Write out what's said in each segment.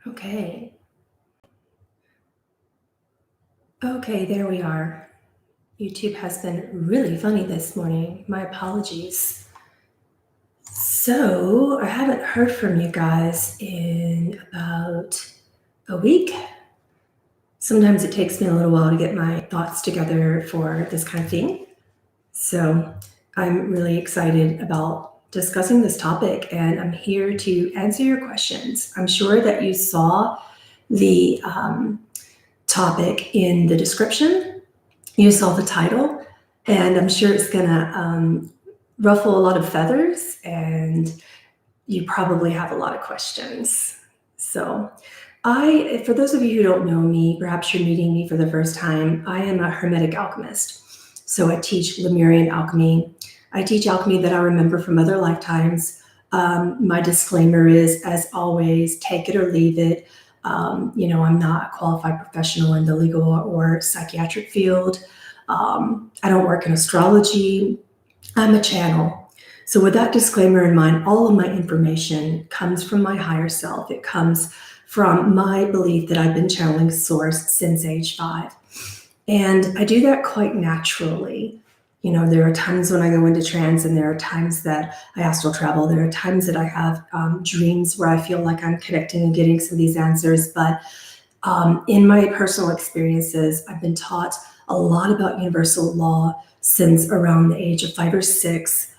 Okay. Okay, there we are. YouTube has been really funny this morning. My apologies. So, I haven't heard from you guys in about a week. Sometimes it takes me a little while to get my thoughts together for this kind of thing. So, I'm really excited about discussing this topic, and I'm here to answer your questions. I'm sure that you saw the topic in the description. You saw the title, and I'm sure it's gonna ruffle a lot of feathers, and you probably have a lot of questions. So for those of you who don't know me, perhaps you're meeting me for the first time, I am a Hermetic alchemist. So I teach Lemurian alchemy. I teach alchemy that I remember from other lifetimes. My disclaimer is, as always, take it or leave it. I'm not a qualified professional in the legal or psychiatric field. I don't work in astrology. I'm a channel. So with that disclaimer in mind, all of my information comes from my higher self. It comes from my belief that I've been channeling source since age 5. And I do that quite naturally. There are times when I go into trance, and there are times that I astral travel. There are times that I have dreams where I feel like I'm connecting and getting some of these answers. But in my personal experiences, I've been taught a lot about universal law since around the age of 5 or 6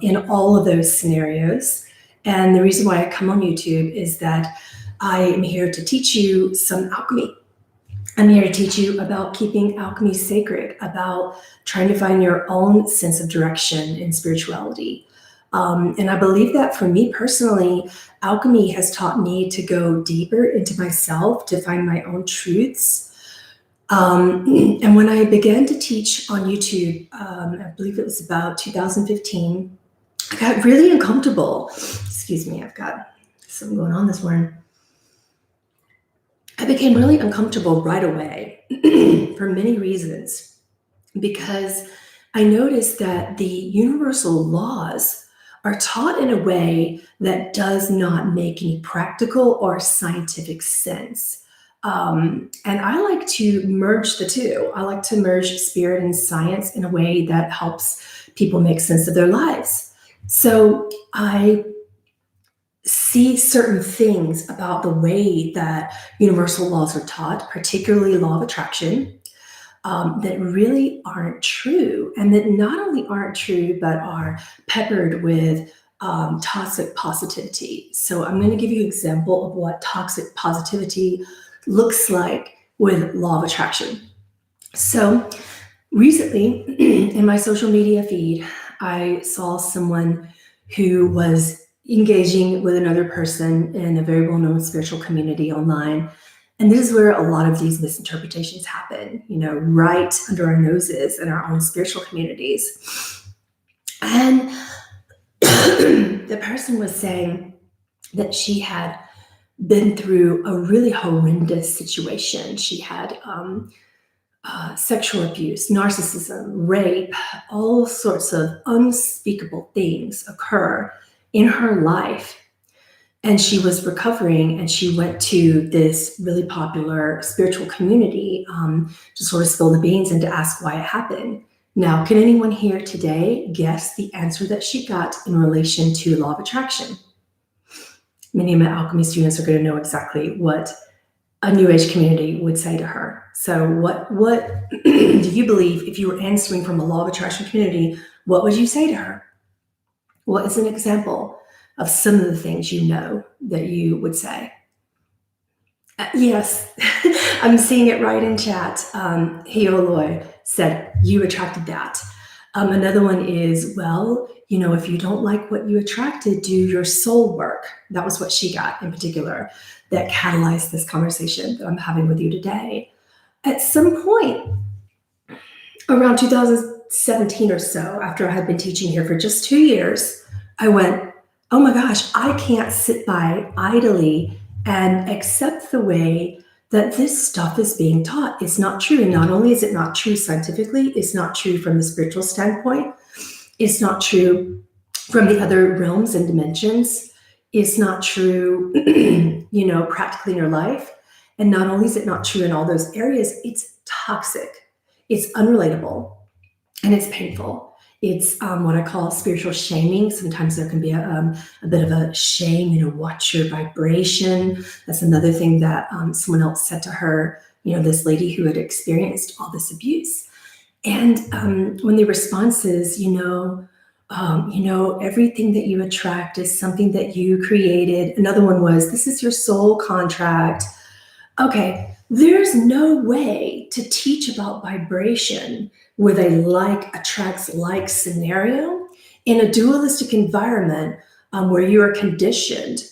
in all of those scenarios. And the reason why I come on YouTube is that I am here to teach you some alchemy. I'm here to teach you about keeping alchemy sacred, about trying to find your own sense of direction in spirituality. And I believe that for me personally, alchemy has taught me to go deeper into myself, to find my own truths. And when I began to teach on YouTube, I believe it was about 2015, I got really uncomfortable. Excuse me, I've got something going on this morning. I became really uncomfortable right away for many reasons, because I noticed that the universal laws are taught in a way that does not make any practical or scientific sense. And I like to merge the two. I like to merge spirit and science in a way that helps people make sense of their lives. So I see certain things about the way that universal laws are taught, particularly law of attraction, that really aren't true, and that not only aren't true, but are peppered with toxic positivity. So I'm going to give you an example of what toxic positivity looks like with law of attraction. So recently in my social media feed, I saw someone who was engaging with another person in a very well-known spiritual community online. And this is where a lot of these misinterpretations happen, right under our noses in our own spiritual communities. And the person was saying that she had been through a really horrendous situation. She had sexual abuse, narcissism, rape, all sorts of unspeakable things occur in her life. And she was recovering, and she went to this really popular spiritual community to sort of spill the beans and to ask why it happened. Now, can anyone here today guess the answer that she got in relation to law of attraction? Many of my alchemy students are going to know exactly what a New Age community would say to her. So what do you believe, if you were answering from a law of attraction community, what would you say to her? What is an example of some of the things that you would say? Yes, I'm seeing it right in chat. Heoloi said, you attracted that. Another one is, well, if you don't like what you attracted, do your soul work. That was what she got in particular that catalyzed this conversation that I'm having with you today. At some point around 2017 or so, after I had been teaching here for just 2 years, I went, oh my gosh, I can't sit by idly and accept the way that this stuff is being taught. It's not true. And not only is it not true scientifically, it's not true from the spiritual standpoint. It's not true from the other realms and dimensions. is not true, practically in your life. And not only is it not true in all those areas, it's toxic, it's unrelatable, and it's painful. It's what I call spiritual shaming. Sometimes there can be a bit of a shame, watch your vibration. That's another thing that someone else said to her, this lady who had experienced all this abuse. And when the response is, everything that you attract is something that you created. Another one was, this is your soul contract. Okay, there's no way to teach about vibration with a like attracts like scenario in a dualistic environment where you are conditioned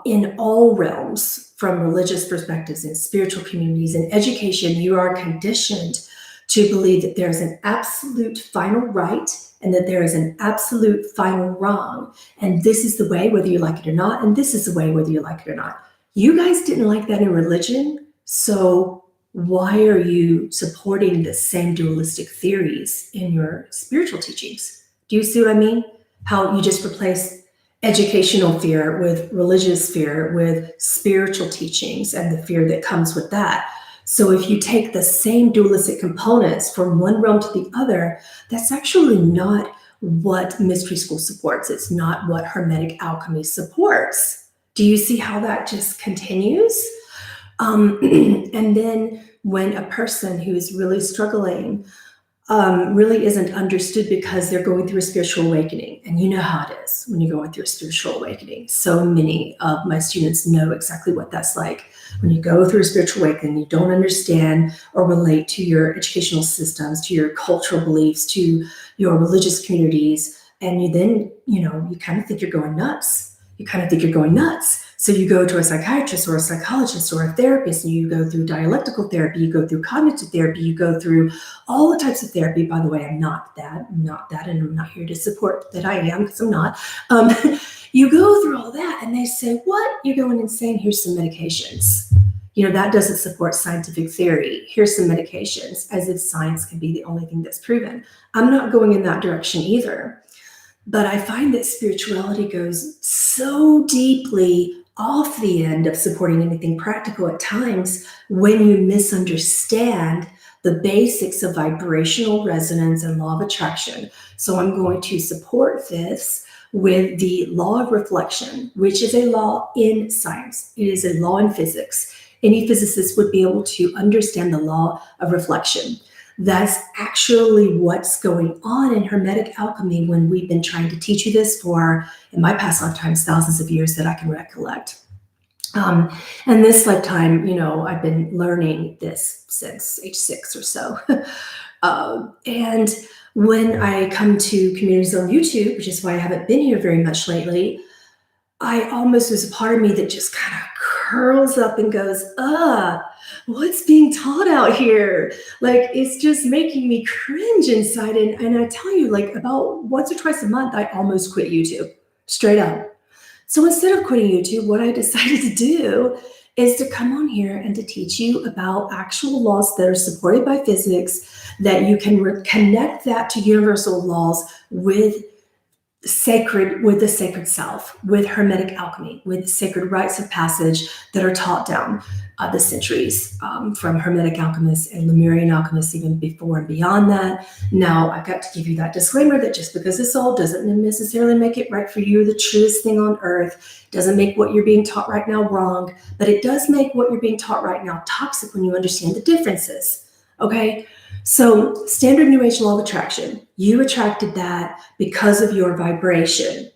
in all realms, from religious perspectives and spiritual communities and education. You are conditioned to believe that there's an absolute final right and that there is an absolute final wrong. And this is the way, whether you like it or not, and this is the way, whether you like it or not. You guys didn't like that in religion, so why are you supporting the same dualistic theories in your spiritual teachings? Do you see what I mean? How you just replace educational fear with religious fear, with spiritual teachings and the fear that comes with that. So if you take the same dualistic components from one realm to the other, that's actually not what Mystery School supports. It's not what Hermetic Alchemy supports. Do you see how that just continues? And then when a person who is really struggling really isn't understood because they're going through a spiritual awakening. And you know how it is when you're going through a spiritual awakening. So many of my students know exactly what that's like. When you go through a spiritual awakening, you don't understand or relate to your educational systems, to your cultural beliefs, to your religious communities. And you then, you kind of think you're going nuts. So you go to a psychiatrist or a psychologist or a therapist, and you go through dialectical therapy, you go through cognitive therapy, you go through all the types of therapy. By the way, I'm not that, and I'm not here to support that I am, because I'm not. You go through all that and they say, what? You're going insane. Here's some medications. That doesn't support scientific theory. Here's some medications, as if science can be the only thing that's proven. I'm not going in that direction either. But I find that spirituality goes so deeply off the end of supporting anything practical at times when you misunderstand the basics of vibrational resonance and law of attraction. So I'm going to support this with the law of reflection, which is a law in science. It is a law in physics. Any physicist would be able to understand the law of reflection. That's actually what's going on in Hermetic Alchemy when we've been trying to teach you this for, in my past lifetimes, thousands of years that I can recollect. And this lifetime, I've been learning this since age 6 or so. And when I come to communities on YouTube, which is why I haven't been here very much lately, there's a part of me that just kind of curls up and goes, what's being taught out here? Like, it's just making me cringe inside. And I tell you, like, about once or twice a month, I almost quit YouTube, straight up. So instead of quitting YouTube, what I decided to do is to come on here and to teach you about actual laws that are supported by physics, that you can connect that to universal laws with the sacred self, with Hermetic Alchemy, with sacred rites of passage that are taught down the centuries from Hermetic alchemists and Lemurian alchemists, even before and beyond that. Now, I've got to give you that disclaimer that just because this all doesn't necessarily make it right for you, the truest thing on earth, doesn't make what you're being taught right now wrong, but it does make what you're being taught right now toxic when you understand the differences, okay? So standard New Age law of attraction, you attracted that because of your vibration.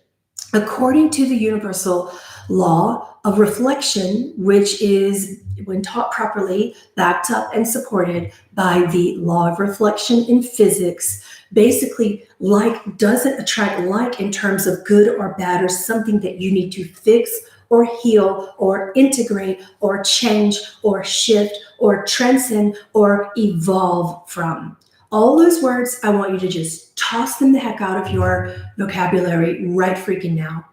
According to the universal law of reflection, which is, when taught properly, backed up and supported by the law of reflection in physics, basically, like doesn't attract like in terms of good or bad or something that you need to fix or heal or integrate or change or shift or transcend or evolve from. All those words, I want you to just toss them the heck out of your vocabulary right freaking now.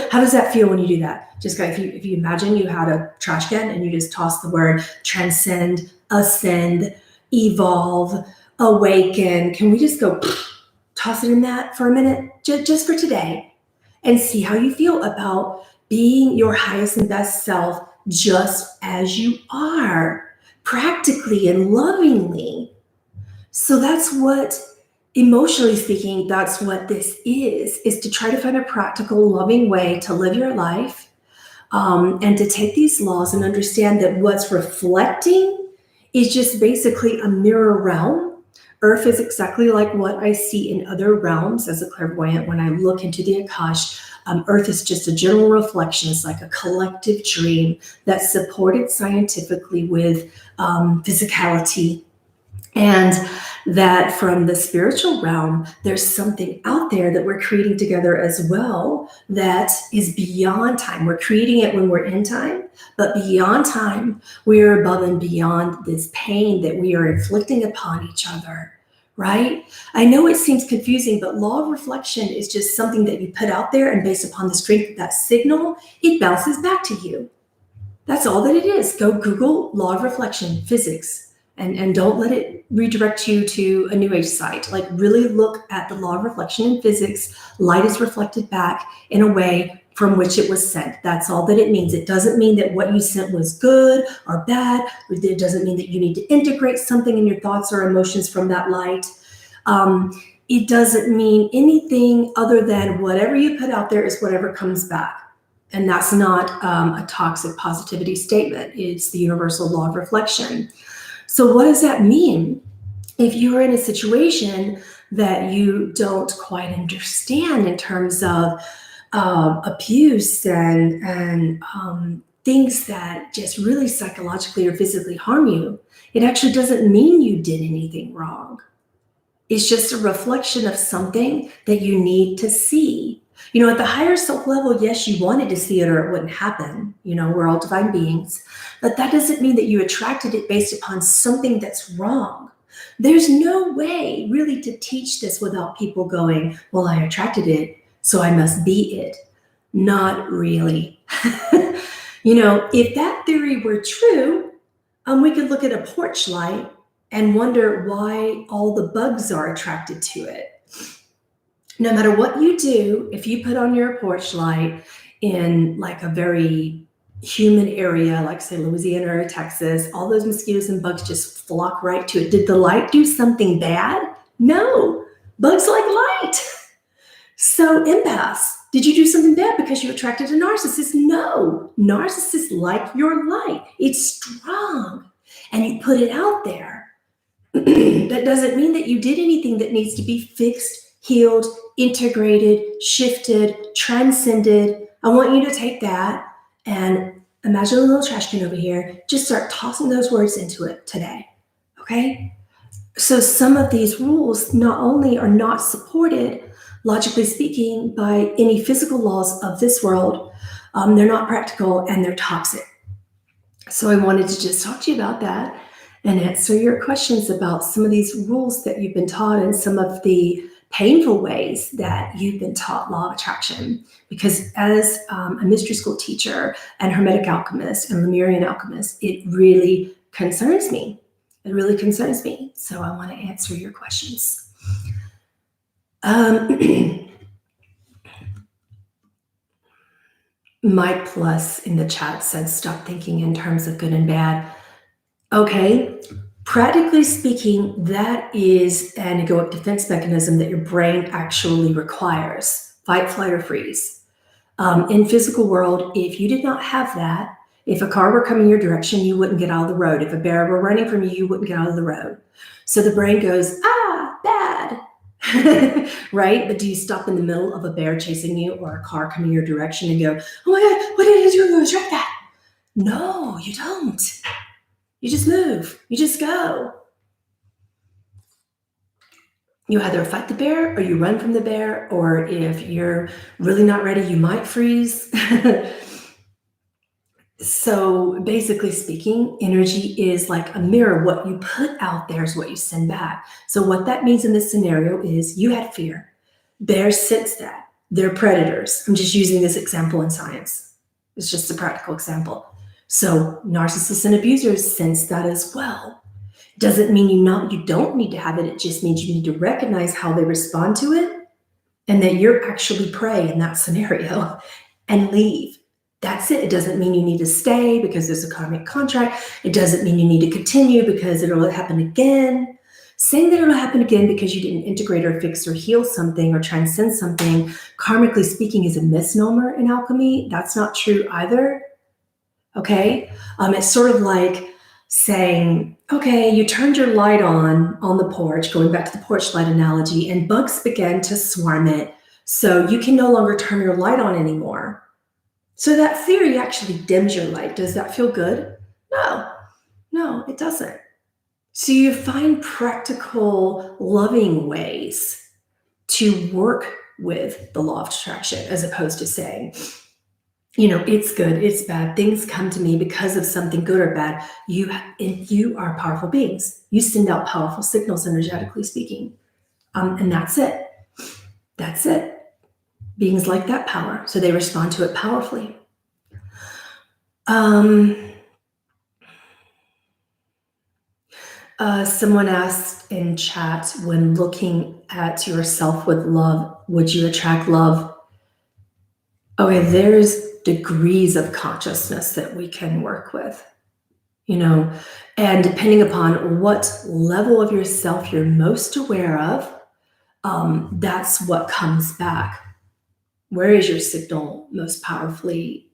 How does that feel when you do that? Just if you imagine you had a trash can and you just toss the word transcend, ascend, evolve, awaken. Can we just go toss it in that for a minute, just for today? and see how you feel about being your highest and best self just as you are, practically and lovingly. So that's what, emotionally speaking, that's what this is to try to find a practical, loving way to live your life, and to take these laws and understand that what's reflecting is just basically a mirror realm. Earth is exactly like what I see in other realms as a clairvoyant when I look into the Akash. Earth is just a general reflection. It's like a collective dream that's supported scientifically with physicality. And that from the spiritual realm, there's something out there that we're creating together as well that is beyond time. We're creating it when we're in time, but beyond time, we're above and beyond this pain that we are inflicting upon each other, right? I know it seems confusing, but law of reflection is just something that you put out there, and based upon the strength of that signal, it bounces back to you. That's all that it is. Go Google law of reflection, physics. And don't let it redirect you to a new age site. Like, really look at the law of reflection in physics. Light is reflected back in a way from which it was sent. That's all that it means. It doesn't mean that what you sent was good or bad. It doesn't mean that you need to integrate something in your thoughts or emotions from that light. It doesn't mean anything other than whatever you put out there is whatever comes back. And that's not a toxic positivity statement. It's the universal law of reflection. So what does that mean? If you are in a situation that you don't quite understand in terms of abuse and things that just really psychologically or physically harm you, it actually doesn't mean you did anything wrong. It's just a reflection of something that you need to see. You know, at the higher self level, yes, you wanted to see it or it wouldn't happen. You know, we're all divine beings. But that doesn't mean that you attracted it based upon something that's wrong. There's no way really to teach this without people going, well, I attracted it, so I must be it. Not really. You know, if that theory were true, we could look at a porch light and wonder why all the bugs are attracted to it. No matter what you do, if you put on your porch light in like a very humid area, like say Louisiana or Texas, all those mosquitoes and bugs just flock right to it. Did the light do something bad? No, bugs like light. So empaths, did you do something bad because you attracted a narcissist? No, narcissists like your light. It's strong and you put it out there. That doesn't mean that you did anything that needs to be fixed, healed, integrated, shifted, transcended. I want you to take that and imagine a little trash can over here. Just start tossing those words into it today, okay? So some of these rules not only are not supported, logically speaking, by any physical laws of this world, they're not practical and they're toxic. So I wanted to just talk to you about that and answer your questions about some of these rules that you've been taught and some of the painful ways that you've been taught law of attraction. Because as a mystery school teacher and hermetic alchemist and Lemurian alchemist, it really concerns me. It really concerns me. So I want to answer your questions. Mike Plus in the chat said, stop thinking in terms of good and bad. Okay, practically speaking, that is an egoic defense mechanism that your brain actually requires. Fight, flight, or freeze. In physical world, if you did not have that, if a car were coming your direction, you wouldn't get out of the road. If a bear were running from you, you wouldn't get out of the road. So the brain goes, bad, right? But do you stop in the middle of a bear chasing you or a car coming your direction and go, oh my God, what did I do to attract that? No, you don't. You just move. You just go. You either fight the bear or you run from the bear, or if you're really not ready, you might freeze. So basically speaking, energy is like a mirror. What you put out there is what you send back. So what that means in this scenario is you had fear. Bears sense that. They're predators. I'm just using this example in science. It's just a practical example. So narcissists and abusers sense that as well. Doesn't mean you don't need to have it. It just means you need to recognize how they respond to it and that you're actually prey in that scenario and leave. That's it. It doesn't mean you need to stay because there's a karmic contract. It doesn't mean you need to continue because it'll happen again. Saying that it'll happen again because you didn't integrate or fix or heal something or transcend something, karmically speaking, is a misnomer in alchemy. That's not true either. Okay? It's sort of like saying, okay, you turned your light on the porch, going back to the porch light analogy, and bugs began to swarm it. So you can no longer turn your light on anymore. So that theory actually dims your light. Does that feel good? No, it doesn't. So you find practical, loving ways to work with the law of attraction, as opposed to saying, it's good, it's bad, things come to me because of something good or bad. You are powerful beings. You send out powerful signals, energetically speaking. And that's it. That's it. Beings like that power, so they respond to it powerfully. Someone asked in chat, when looking at yourself with love, would you attract love? Okay, there's degrees of consciousness that we can work with, and depending upon what level of yourself you're most aware of, that's what comes back. Where is your signal most powerfully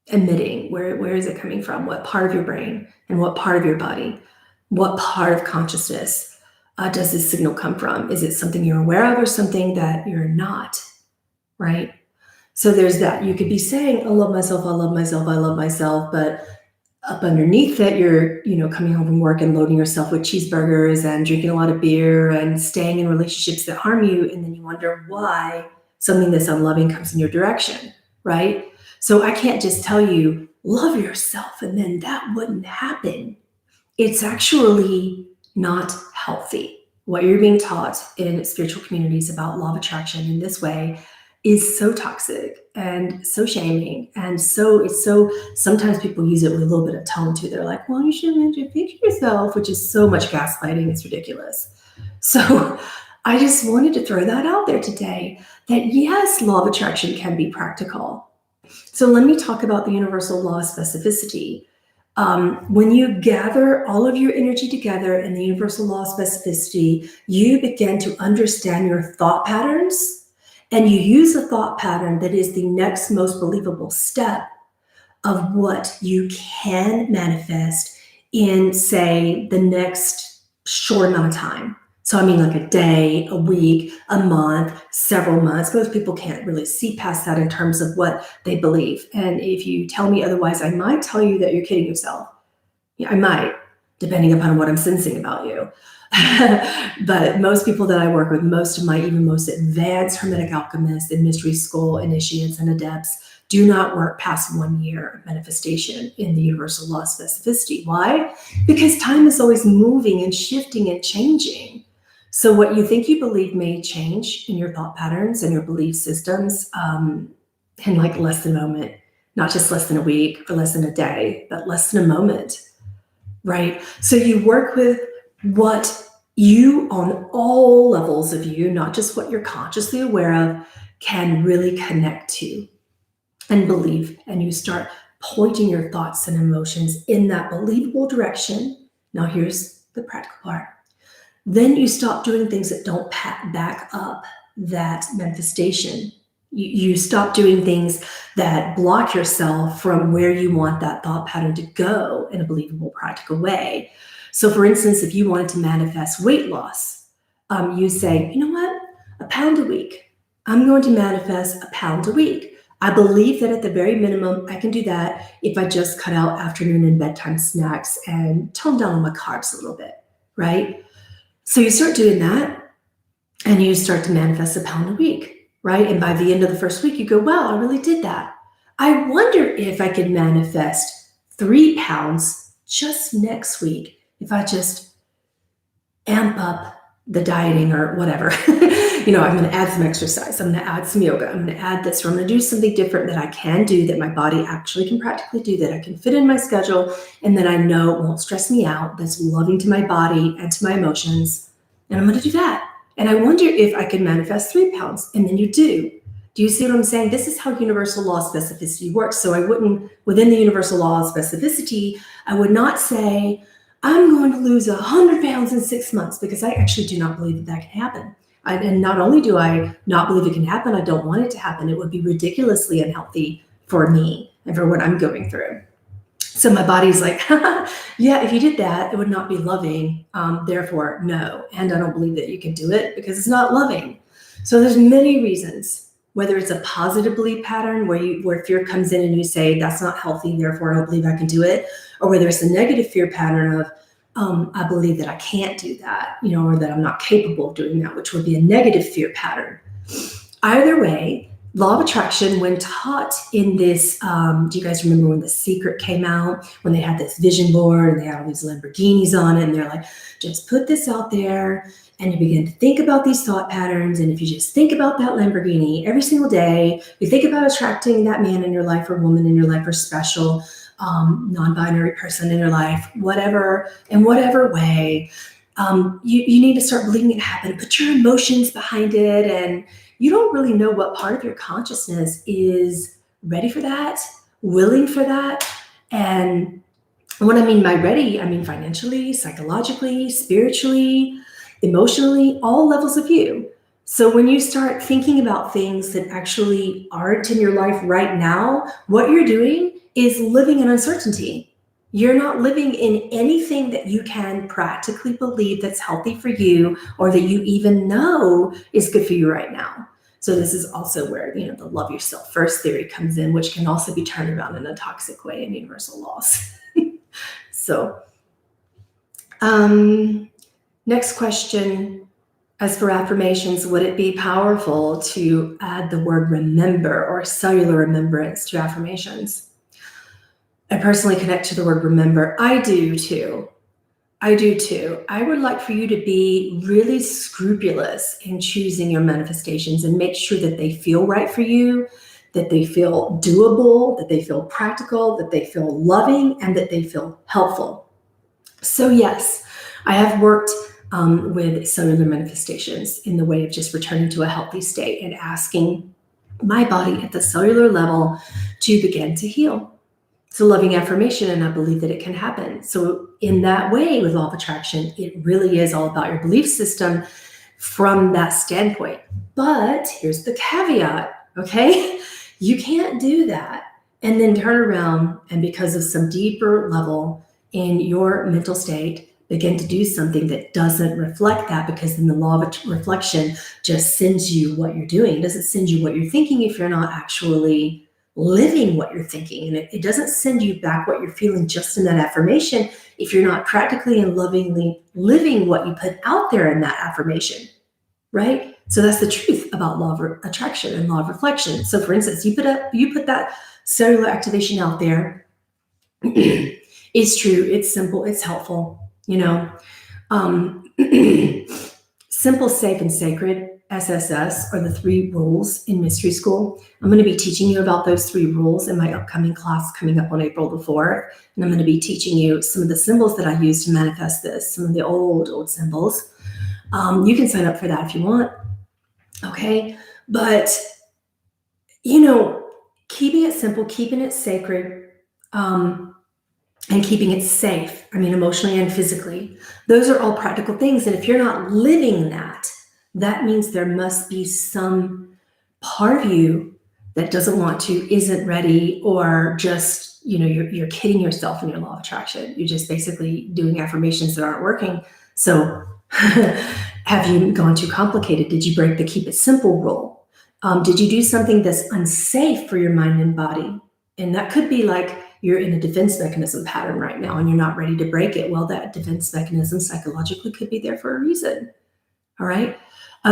emitting? Where is it coming from? What part of your brain and what part of your body? What part of consciousness does this signal come from? Is it something you're aware of or something that you're not, right? So there's that. You could be saying, I love myself, I love myself, I love myself, but up underneath it, you're, coming home from work and loading yourself with cheeseburgers and drinking a lot of beer and staying in relationships that harm you. And then you wonder why something that's unloving comes in your direction, right? So I can't just tell you, love yourself, and then that wouldn't happen. It's actually not healthy. What you're being taught in spiritual communities about law of attraction in this way is so toxic and so shaming. And sometimes people use it with a little bit of tone too. They're like, well, you shouldn't fix yourself, which is so much gaslighting. It's ridiculous. So I just wanted to throw that out there today, that yes, law of attraction can be practical. So let me talk about the universal law of specificity. When you gather all of your energy together in the universal law of specificity, you begin to understand your thought patterns, and you use a thought pattern that is the next most believable step of what you can manifest in, say, the next short amount of time. So I mean like a day, a week, a month, several months. Most people can't really see past that in terms of what they believe. And if you tell me otherwise, I might tell you that you're kidding yourself. Yeah, I might, depending upon what I'm sensing about you. But most people that I work with, most of my even most advanced Hermetic alchemists and mystery school initiates and adepts, do not work past 1 year of manifestation in the universal law of specificity. Why? Because time is always moving and shifting and changing. So what you think you believe may change in your thought patterns and your belief systems in like less than a moment, not just less than a week or less than a day, but less than a moment, right? So you work with what you, on all levels of you, not just what you're consciously aware of, can really connect to and believe. And you start pointing your thoughts and emotions in that believable direction. Now here's the practical part. Then you stop doing things that don't back up that manifestation. You stop doing things that block yourself from where you want that thought pattern to go in a believable, practical way. So for instance, if you wanted to manifest weight loss, you say, you know what, a pound a week. I'm going to manifest a pound a week. I believe that at the very minimum, I can do that if I just cut out afternoon and bedtime snacks and tone down on my carbs a little bit, right? So you start doing that and you start to manifest a pound a week, right? And by the end of the first week, you go, wow, I really did that. I wonder if I could manifest 3 pounds just next week if I just amp up the dieting or whatever. I'm going to add some exercise. I'm going to add some yoga. I'm going to add this, or I'm going to do something different that I can do, that my body actually can practically do, that I can fit in my schedule, and that I know won't stress me out, that's loving to my body and to my emotions. And I'm going to do that. And I wonder if I could manifest 3 pounds. And then you do. Do you see what I'm saying? This is how universal law of specificity works. So I wouldn't, within the universal law of specificity, I would not say, I'm going to lose 100 pounds in 6 months, because I actually do not believe that that can happen. And not only do I not believe it can happen, I don't want it to happen. It would be ridiculously unhealthy for me and for what I'm going through. So my body's like, yeah, if you did that, it would not be loving. Therefore, no. And I don't believe that you can do it because it's not loving. So there's many reasons, whether it's a positive belief pattern where fear comes in and you say, that's not healthy, therefore I don't believe I can do it. Or whether it's a negative fear pattern of, I believe that I can't do that, or that I'm not capable of doing that, which would be a negative fear pattern. Either way, law of attraction, when taught in this, do you guys remember when The Secret came out, when they had this vision board and they had all these Lamborghinis on it, and they're like, just put this out there and you begin to think about these thought patterns. And if you just think about that Lamborghini every single day, you think about attracting that man in your life or woman in your life or special non-binary person in your life, whatever, in whatever way, you need to start believing it happen. Put your emotions behind it, and you don't really know what part of your consciousness is ready for that, willing for that. And what I mean by ready, I mean financially, psychologically, spiritually, emotionally, all levels of you. So when you start thinking about things that actually aren't in your life right now, what you're doing is living in uncertainty. You're not living in anything that you can practically believe that's healthy for you, or that you even know is good for you right now. So this is also where, the love yourself first theory comes in, which can also be turned around in a toxic way in universal laws. So, next question. As for affirmations, would it be powerful to add the word remember or cellular remembrance to affirmations? I personally connect to the word remember. I do too. I would like for you to be really scrupulous in choosing your manifestations and make sure that they feel right for you, that they feel doable, that they feel practical, that they feel loving, and that they feel helpful. So yes, I have worked with cellular manifestations in the way of just returning to a healthy state and asking my body at the cellular level to begin to heal. It's a loving affirmation, and I believe that it can happen. So in that way, with law of attraction, it really is all about your belief system from that standpoint. But here's the caveat, okay? You can't do that and then turn around and, because of some deeper level in your mental state, begin to do something that doesn't reflect that, because then the law of reflection just sends you what you're doing. It doesn't send you what you're thinking if you're not actually living what you're thinking. And it doesn't send you back what you're feeling just in that affirmation if you're not practically and lovingly living what you put out there in that affirmation, right? So that's the truth about law of attraction and law of reflection. So for instance, you put that cellular activation out there. It's true, it's simple, it's helpful, simple, safe, and sacred, SSS, are the 3 rules in mystery school. I'm going to be teaching you about those 3 rules in my upcoming class coming up on April the 4th. And I'm going to be teaching you some of the symbols that I use to manifest this, some of the old symbols. You can sign up for that if you want. Okay. But, keeping it simple, keeping it sacred, and keeping it safe, emotionally and physically, those are all practical things. And if you're not living that means there must be some part of you that doesn't want to, isn't ready, or just, you're kidding yourself in your law of attraction. You're just basically doing affirmations that aren't working. So have you gone too complicated? Did you break the keep it simple rule? Did you do something that's unsafe for your mind and body? And that could be like you're in a defense mechanism pattern right now and you're not ready to break it. Well, that defense mechanism psychologically could be there for a reason. All right.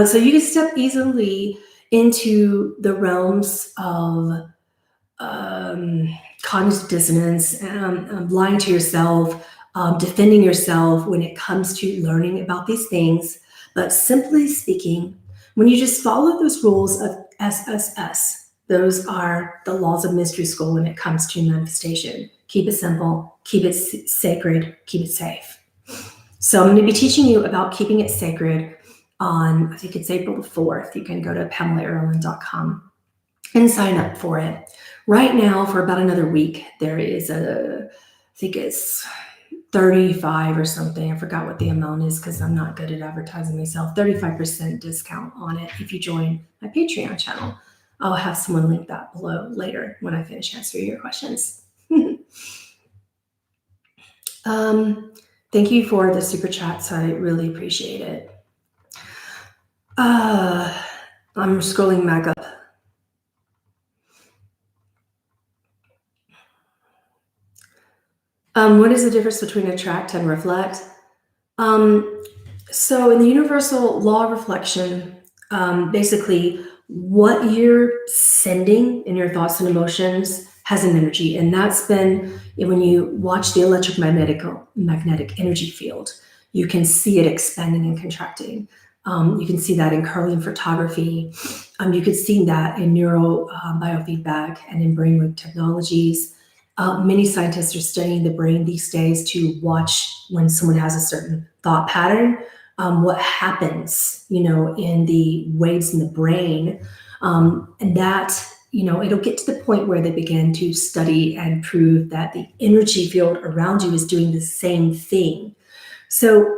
So you can step easily into the realms of cognitive dissonance, lying to yourself, defending yourself when it comes to learning about these things. But simply speaking, when you just follow those rules of SSS, those are the laws of mystery school when it comes to manifestation. Keep it simple, keep it sacred, keep it safe. So I'm going to be teaching you about keeping it sacred. on, I think it's April the 4th. You can go to PamelaAaralyn.com and sign up for it. Right now, for about another week, there is I think it's 35 or something. I forgot what the amount is because I'm not good at advertising myself. 35% discount on it if you join my Patreon channel. I'll have someone link that below later when I finish answering your questions. Thank you for the super chats. I really appreciate it. I'm scrolling back up. What is the difference between attract and reflect? So in the universal law of reflection, basically what you're sending in your thoughts and emotions has an energy. And that's been, when you watch the electromagnetic energy field, you can see it expanding and contracting. You can see that in Kirlian photography. You could see that in neuro biofeedback and in brainwave technologies. Many scientists are studying the brain these days to watch when someone has a certain thought pattern, what happens, in the waves in the brain. And that, it'll get to the point where they begin to study and prove that the energy field around you is doing the same thing. So,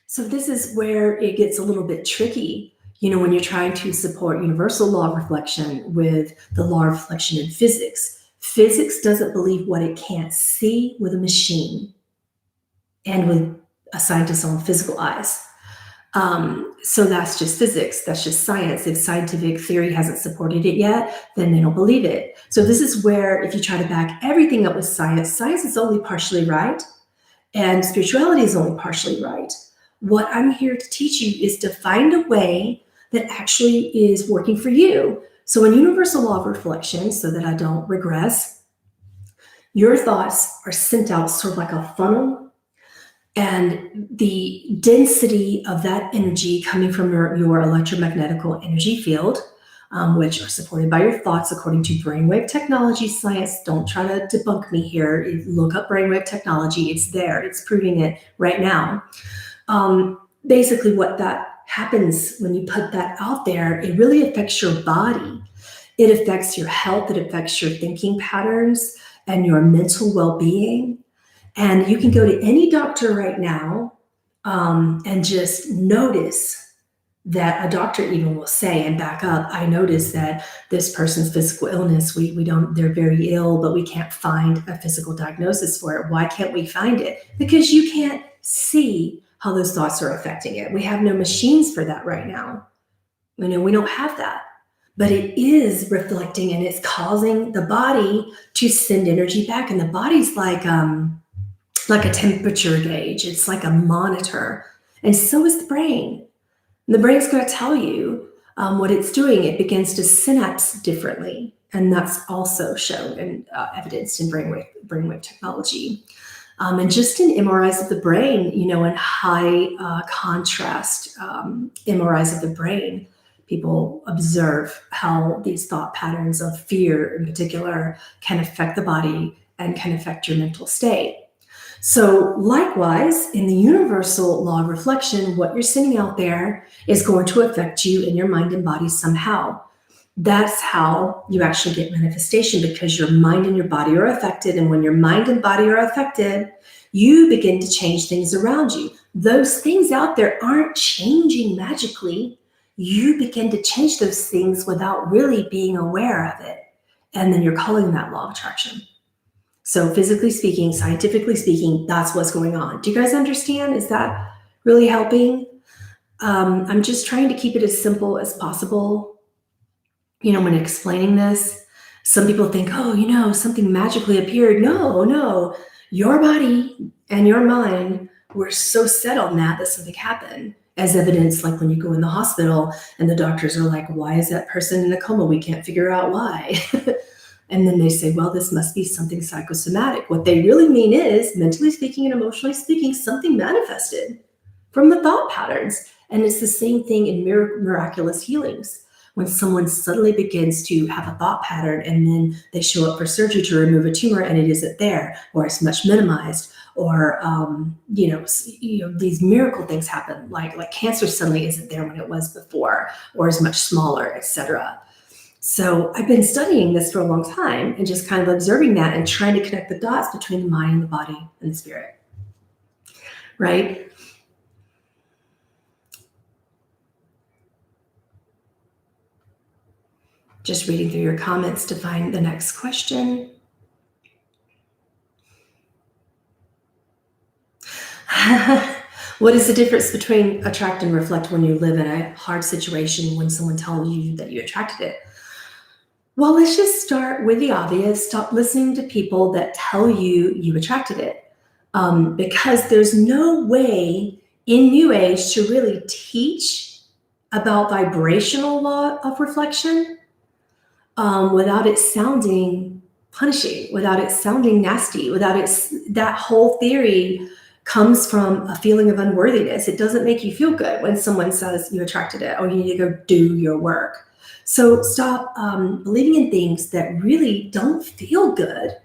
so this is where it gets a little bit tricky, when you're trying to support universal law of reflection with the law of reflection in physics. Physics doesn't believe what it can't see with a machine and with a scientist's own physical eyes. So that's just physics. That's just science. If scientific theory hasn't supported it yet, then they don't believe it. So this is where, if you try to back everything up with science, science is only partially right, and spirituality is only partially right. What I'm here to teach you is to find a way that actually is working for you. So in universal law of reflection, so that I don't regress, your thoughts are sent out sort of like a funnel, and the density of that energy coming from your electromagnetical energy field, which are supported by your thoughts according to brainwave technology science. Don't try to debunk me here. Look up brainwave technology. It's there. It's proving it right now. Basically, what that happens when you put that out there, it really affects your body. It affects your health. It affects your thinking patterns and your mental well-being. And you can go to any doctor right now and just notice that a doctor even will say and back up, I noticed that this person's physical illness, they're very ill, but we can't find a physical diagnosis for it. Why can't we find it? Because you can't see how those thoughts are affecting it. We have no machines for that right now. We don't have that, but it is reflecting and it's causing the body to send energy back. And the body's like a temperature gauge. It's like a monitor. And so is the brain. And the brain's going to tell you what it's doing. It begins to synapse differently. And that's also shown and evidenced in brainwave technology. And just in MRIs of the brain, in high contrast MRIs of the brain, people observe how these thought patterns of fear in particular can affect the body and can affect your mental state. So likewise, in the universal law of reflection, what you're sending out there is going to affect you in your mind and body somehow. That's how you actually get manifestation, because your mind and your body are affected. And when your mind and body are affected, you begin to change things around you. Those things out there aren't changing magically. You begin to change those things without really being aware of it. And then you're calling that law of attraction. So physically speaking, scientifically speaking, that's what's going on. Do you guys understand? Is that really helping? I'm just trying to keep it as simple as possible. When explaining this, some people think, something magically appeared. No, your body and your mind were so set on that something happened. As evidence, like when you go in the hospital and the doctors are like, why is that person in a coma? We can't figure out why. And then they say, well, this must be something psychosomatic. What they really mean is, mentally speaking and emotionally speaking, something manifested from the thought patterns. And it's the same thing in miraculous healings. when someone suddenly begins to have a thought pattern and then they show up for surgery to remove a tumor and it isn't there, or it's much minimized, or these miracle things happen, like cancer suddenly isn't there when it was before, or is much smaller, etc. So I've been studying this for a long time and just kind of observing that and trying to connect the dots between the mind and the body and the spirit, right? Just reading through your comments to find the next question. What is the difference between attract and reflect when you live in a hard situation when someone tells you that you attracted it? Well, let's just start with the obvious. Stop listening to people that tell you you attracted it. Because there's no way in New Age to really teach about vibrational law of reflection without it sounding punishing, without it sounding nasty, that whole theory comes from a feeling of unworthiness. It doesn't make you feel good when someone says you attracted it, or you need to go do your work. So stop believing in things that really don't feel good.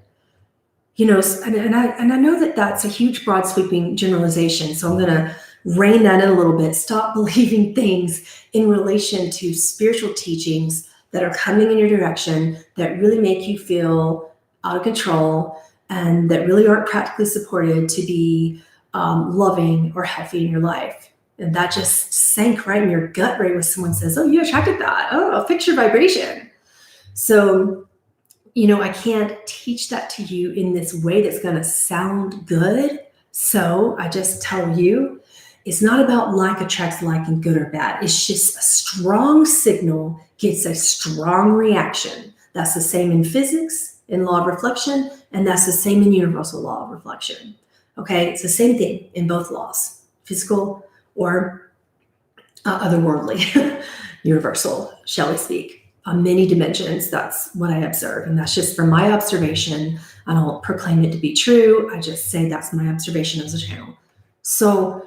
And I know that that's a huge, broad, sweeping generalization. So I'm going to rein that in a little bit. Stop believing things in relation to spiritual teachings that are coming in your direction that really make you feel out of control and that really aren't practically supported to be loving or healthy in your life. And that just sank right in your gut right when someone says, oh, you attracted that. Oh, fix your vibration. So, I can't teach that to you in this way that's going to sound good. So I just tell you, it's not about like attracts like and good or bad. It's just a strong signal gets a strong reaction. That's the same in physics, in law of reflection, and that's the same in universal law of reflection. Okay, it's the same thing in both laws, physical or otherworldly, universal, shall we speak. On many dimensions, that's what I observe. And that's just from my observation. I don't proclaim it to be true. I just say that's my observation as a channel. So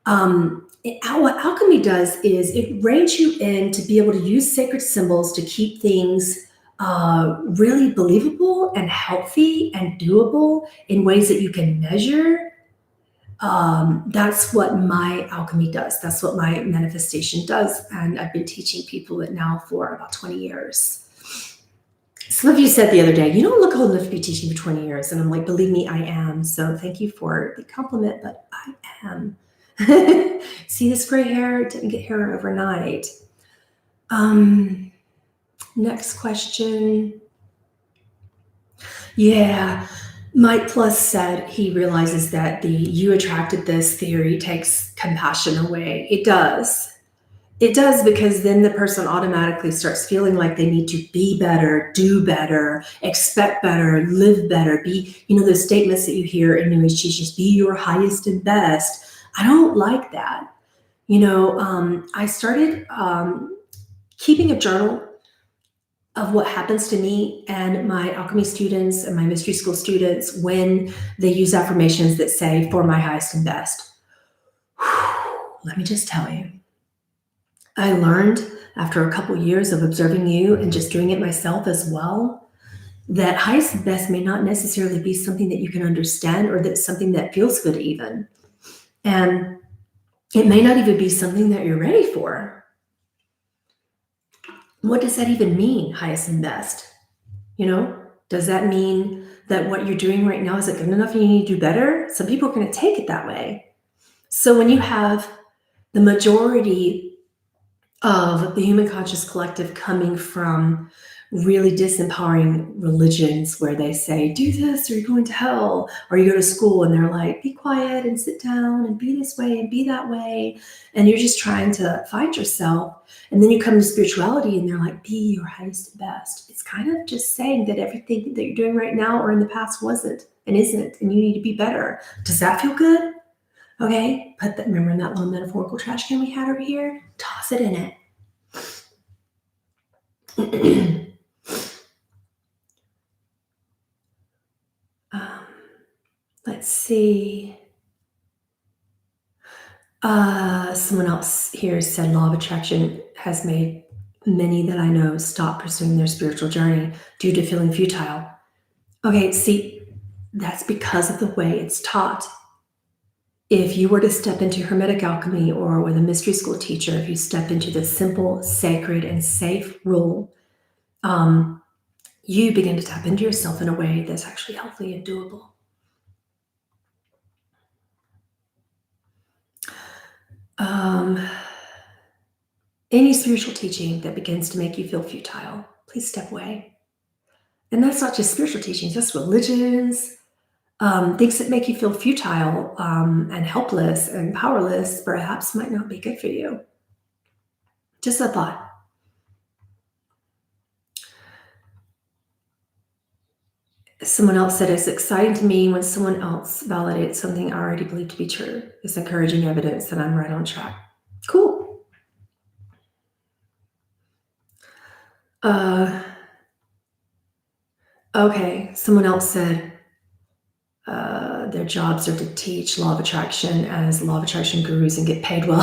what alchemy does is it reins you in to be able to use sacred symbols to keep things really believable and healthy and doable in ways that you can measure. That's what my alchemy does. That's what my manifestation does. And I've been teaching people it now for about 20 years. Some of you said the other day, you don't look old enough to be teaching for 20 years. And I'm like, believe me, I am. So thank you for the compliment, but I am. See this gray hair? It didn't get hair overnight. Next question. Yeah. Mike Plus said he realizes that the you attracted this theory takes compassion away. It does. It does, because then the person automatically starts feeling like they need to be better, do better, expect better, live better, be, those statements that you hear in New Age teachings, be your highest and best. I don't like that. I started keeping a journal of what happens to me and my alchemy students and my mystery school students when they use affirmations that say, for my highest and best. Let me just tell you, I learned after a couple years of observing you and just doing it myself as well, that highest and best may not necessarily be something that you can understand or that's something that feels good even. And it may not even be something that you're ready for. What does that even mean, highest and best? Does that mean that what you're doing right now isn't good enough and you need to do better? Some people are going to take it that way. So when you have the majority of the human conscious collective coming from really disempowering religions where they say, do this or you're going to hell, or you go to school and they're like, be quiet and sit down and be this way and be that way, and you're just trying to find yourself, and then you come to spirituality and they're like, be your highest and best. It's kind of just saying that everything that you're doing right now or in the past wasn't and isn't, and you need to be better. Does that feel good? Okay, remember in that little metaphorical trash can we had over here? Toss it in it. Let's see. Someone else here said law of attraction has made many that I know stop pursuing their spiritual journey due to feeling futile. Okay, see, that's because of the way it's taught. If you were to step into Hermetic alchemy or with a mystery school teacher, if you step into the simple, sacred, and safe rule, you begin to tap into yourself in a way that's actually healthy and doable. Any spiritual teaching that begins to make you feel futile, please step away. And that's not just spiritual teachings, that's religions, things that make you feel futile and helpless and powerless perhaps might not be good for you. Just a thought. Someone else said, it's exciting to me when someone else validates something I already believe to be true. It's encouraging evidence that I'm right on track. Cool. Okay, someone else said their jobs are to teach law of attraction as law of attraction gurus and get paid well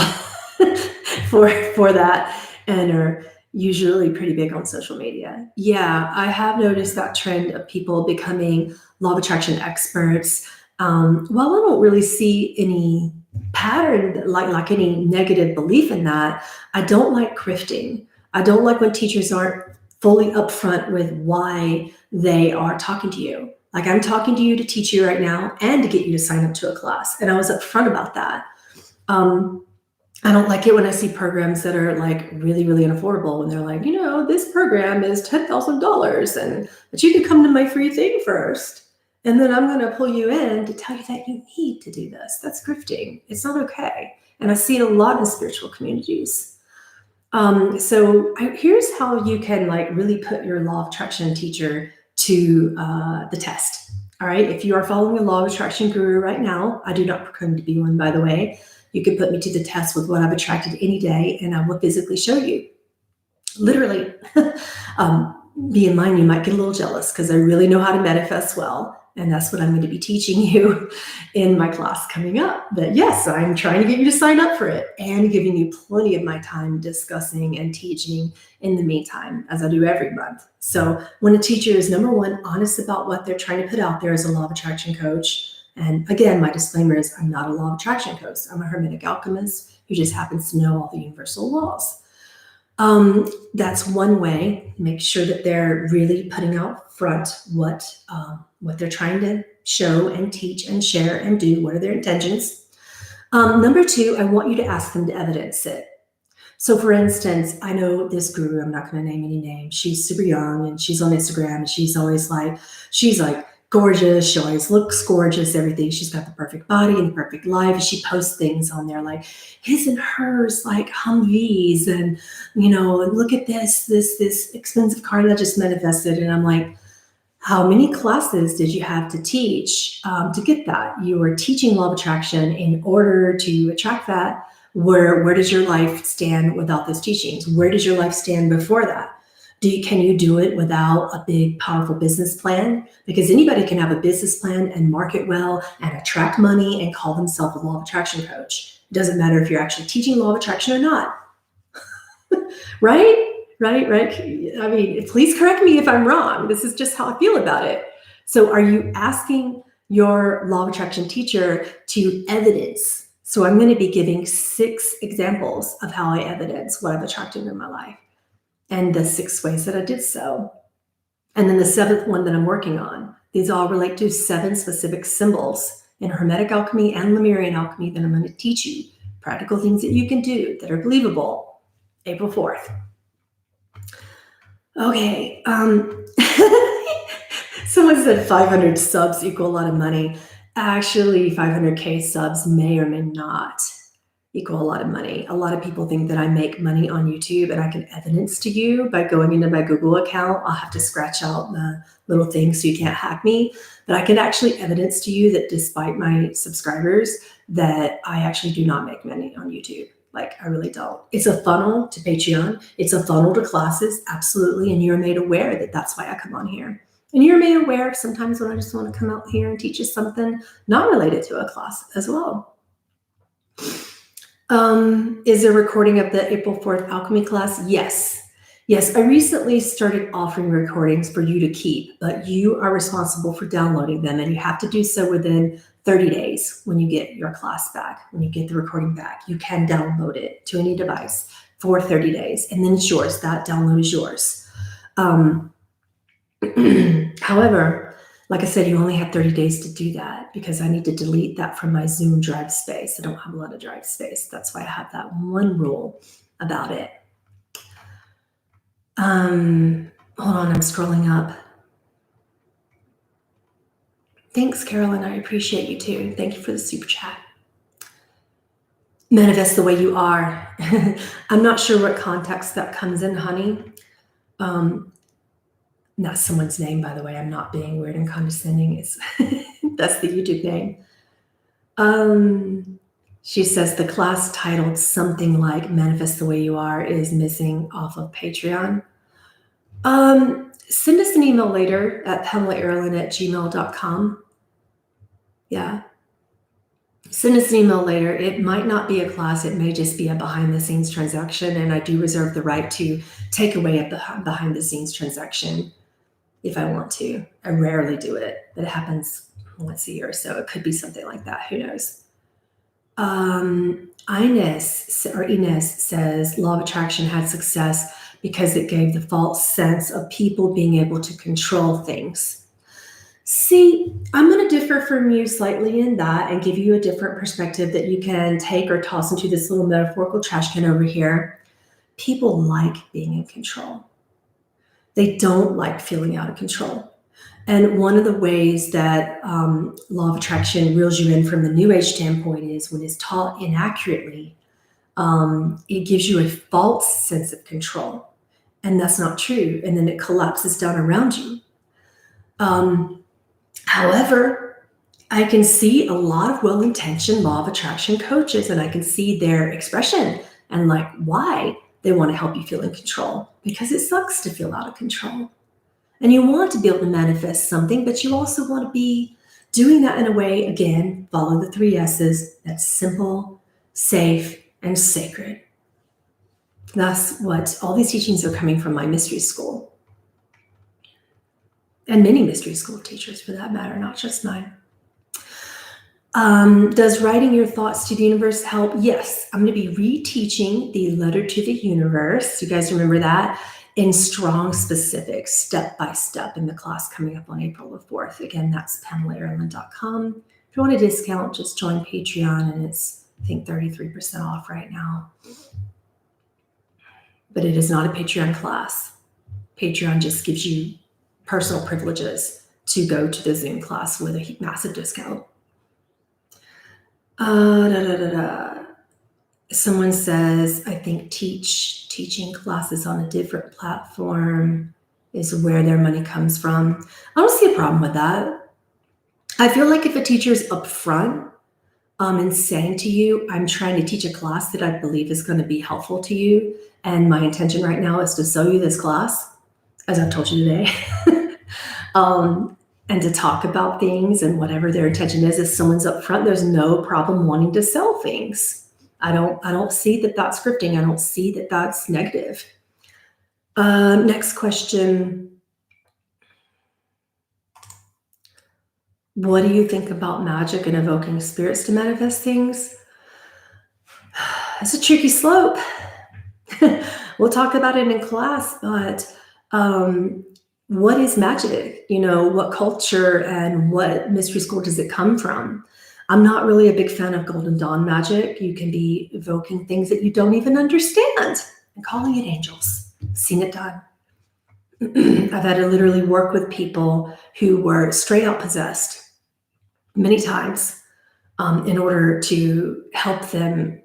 for that, and are usually pretty big on social media. Yeah, I have noticed that trend of people becoming law of attraction experts. While I don't really see any pattern, like any negative belief in that, I don't like grifting. I don't like when teachers aren't fully upfront with why they are talking to you. Like, I'm talking to you to teach you right now and to get you to sign up to a class. And I was upfront about that. I don't like it when I see programs that are like really, really unaffordable when they're like, this program is $10,000 but you can come to my free thing first. And then I'm going to pull you in to tell you that you need to do this. That's grifting. It's not okay. And I see it a lot in spiritual communities. So here's how you can really put your law of attraction teacher to the test. All right. If you are following a law of attraction guru right now, I do not proclaim to be one, by the way. You can put me to the test with what I've attracted any day, and I will physically show you. Literally. Be in mind, you might get a little jealous because I really know how to manifest well. And that's what I'm going to be teaching you in my class coming up. But yes, I'm trying to get you to sign up for it and giving you plenty of my time discussing and teaching in the meantime, as I do every month. So when a teacher is, number one, honest about what they're trying to put out there as a law of attraction coach. And again, my disclaimer is I'm not a law of attraction coach. I'm a Hermetic alchemist who just happens to know all the universal laws. That's one way. Make sure that they're really putting out front what they're trying to show and teach and share and do. What are their intentions? Number two, I want you to ask them to evidence it. So for instance, I know this guru, I'm not going to name any names. She's super young and she's on Instagram and she's like gorgeous. She always looks gorgeous, everything. She's got the perfect body and the perfect life. She posts things on there like his and hers, like Humvees, and look at this expensive car that I just manifested. And I'm like, how many classes did you have to teach to get that? You were teaching law of attraction in order to attract that. Where does your life stand without those teachings? Where does your life stand before that? Can you do it without a big, powerful business plan? Because anybody can have a business plan and market well and attract money and call themselves a law of attraction coach. It doesn't matter if you're actually teaching law of attraction or not. Right? I mean, please correct me if I'm wrong. This is just how I feel about it. So are you asking your law of attraction teacher to evidence? So I'm going to be giving 6 examples of how I evidence what I've attracted in my life, and the 6 ways that I did so. And then the 7th one that I'm working on. These all relate to 7 specific symbols in Hermetic alchemy and Lemurian alchemy that I'm going to teach you. Practical things that you can do that are believable. April 4th. Okay. Someone said 500 subs equal a lot of money. Actually, 500K subs may or may not equal a lot of money. A lot of people think that I make money on YouTube, and I can evidence to you by going into my Google account. I'll have to scratch out the little thing so you can't hack me, but I can actually evidence to you that despite my subscribers, that I actually do not make money on YouTube. Like, I really don't. It's a funnel to Patreon. It's a funnel to classes, absolutely. And you're made aware that that's why I come on here. And you're made aware sometimes when I just want to come out here and teach you something not related to a class as well. Is there a recording of the April 4th alchemy class? Yes. Yes, I recently started offering recordings for you to keep, but you are responsible for downloading them, and you have to do so within 30 days when you get your class back, when you get the recording back. You can download it to any device for 30 days, and then it's yours. That download is yours. However, like I said, you only have 30 days to do that because I need to delete that from my Zoom drive space. I don't have a lot of drive space. That's why I have that one rule about it. Hold on, I'm scrolling up. Thanks, Carolyn. I appreciate you too. Thank you for the super chat. Manifest the way you are. I'm not sure what context that comes in, honey. That's someone's name, by the way. I'm not being weird and condescending. It's that's the YouTube name. She says the class titled something like Manifest the Way You Are is missing off of Patreon. Send us an email later at PamelaAaralyn@gmail.com. Yeah. Send us an email later. It might not be a class. It may just be a behind-the-scenes transaction, and I do reserve the right to take away a behind-the-scenes transaction if I want to. I rarely do it, but it happens once a year or so. It could be something like that. Who knows? Ines says law of attraction had success because it gave the false sense of people being able to control things. See, I'm going to differ from you slightly in that and give you a different perspective that you can take or toss into this little metaphorical trash can over here. People like being in control. They don't like feeling out of control. And one of the ways that law of attraction reels you in from the New Age standpoint is when it's taught inaccurately, it gives you a false sense of control. And that's not true. And then it collapses down around you. However, I can see a lot of well-intentioned law of attraction coaches, and I can see their expression and like why they want to help you feel in control, because it sucks to feel out of control. And you want to be able to manifest something, but you also want to be doing that in a way, again, follow the 3 S's, that's simple, safe, and sacred. That's what all these teachings are coming from my mystery school. And many mystery school teachers, for that matter, not just mine. Does writing your thoughts to the universe help? Yes, I'm going to be reteaching the letter to the universe. You guys remember that? In strong specifics, step by step, in the class coming up on April the 4th. Again, that's PamelaAaralyn.com. If you want a discount, just join Patreon, and it's, I think, 33% off right now. But it is not a Patreon class. Patreon just gives you personal privileges to go to the Zoom class with a massive discount. Someone says, I think teaching classes on a different platform is where their money comes from. I don't see a problem with that. I feel like if a teacher is upfront and saying to you, I'm trying to teach a class that I believe is going to be helpful to you, and my intention right now is to sell you this class, as I've told you today, and to talk about things and whatever their intention is. If someone's upfront, there's no problem wanting to sell things. I don't see that that's scripting. I don't see that that's negative. Next question. What do you think about magic and evoking spirits to manifest things? It's a tricky slope. We'll talk about it in class, but what is magic? You know, what culture and what mystery school does it come from? I'm not really a big fan of Golden Dawn magic. You can be evoking things that you don't even understand and calling it angels. Seen it done. I've had to literally work with people who were straight out possessed many times in order to help them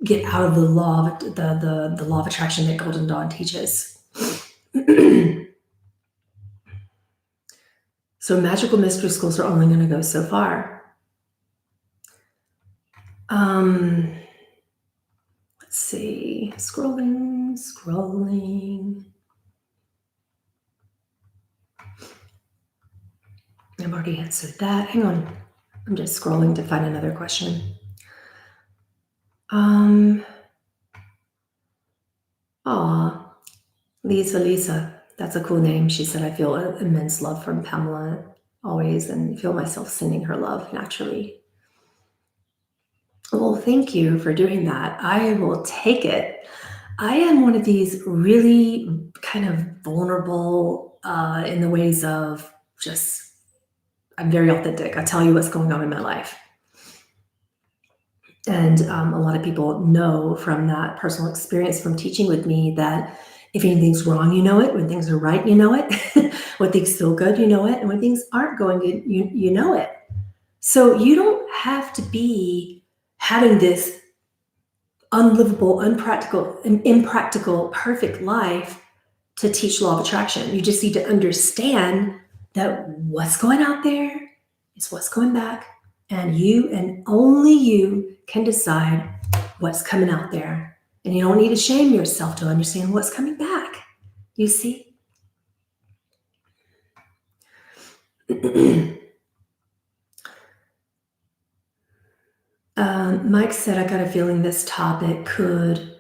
get out of the law of the law of attraction that Golden Dawn teaches. So magical mystery schools are only going to go so far. Let's see. Scrolling. I've already answered that. Hang on. I'm just scrolling to find another question. Lisa. That's a cool name. She said, I feel immense love from Pamela always and feel myself sending her love naturally. Well, thank you for doing that. I will take it. I am one of these really kind of vulnerable in the ways of just, I'm very authentic. I tell you what's going on in my life. And a lot of people know from that personal experience from teaching with me that if anything's wrong, you know it. When things are right, you know it. When things feel good, you know it. And when things aren't going good, you know it. So you don't have to be having this unlivable, unpractical, impractical, perfect life to teach law of attraction. You just need to understand that what's going out there is what's going back, and you and only you can decide what's coming out there. And you don't need to shame yourself to understand what's coming back. You see? Mike said, I got a feeling this topic could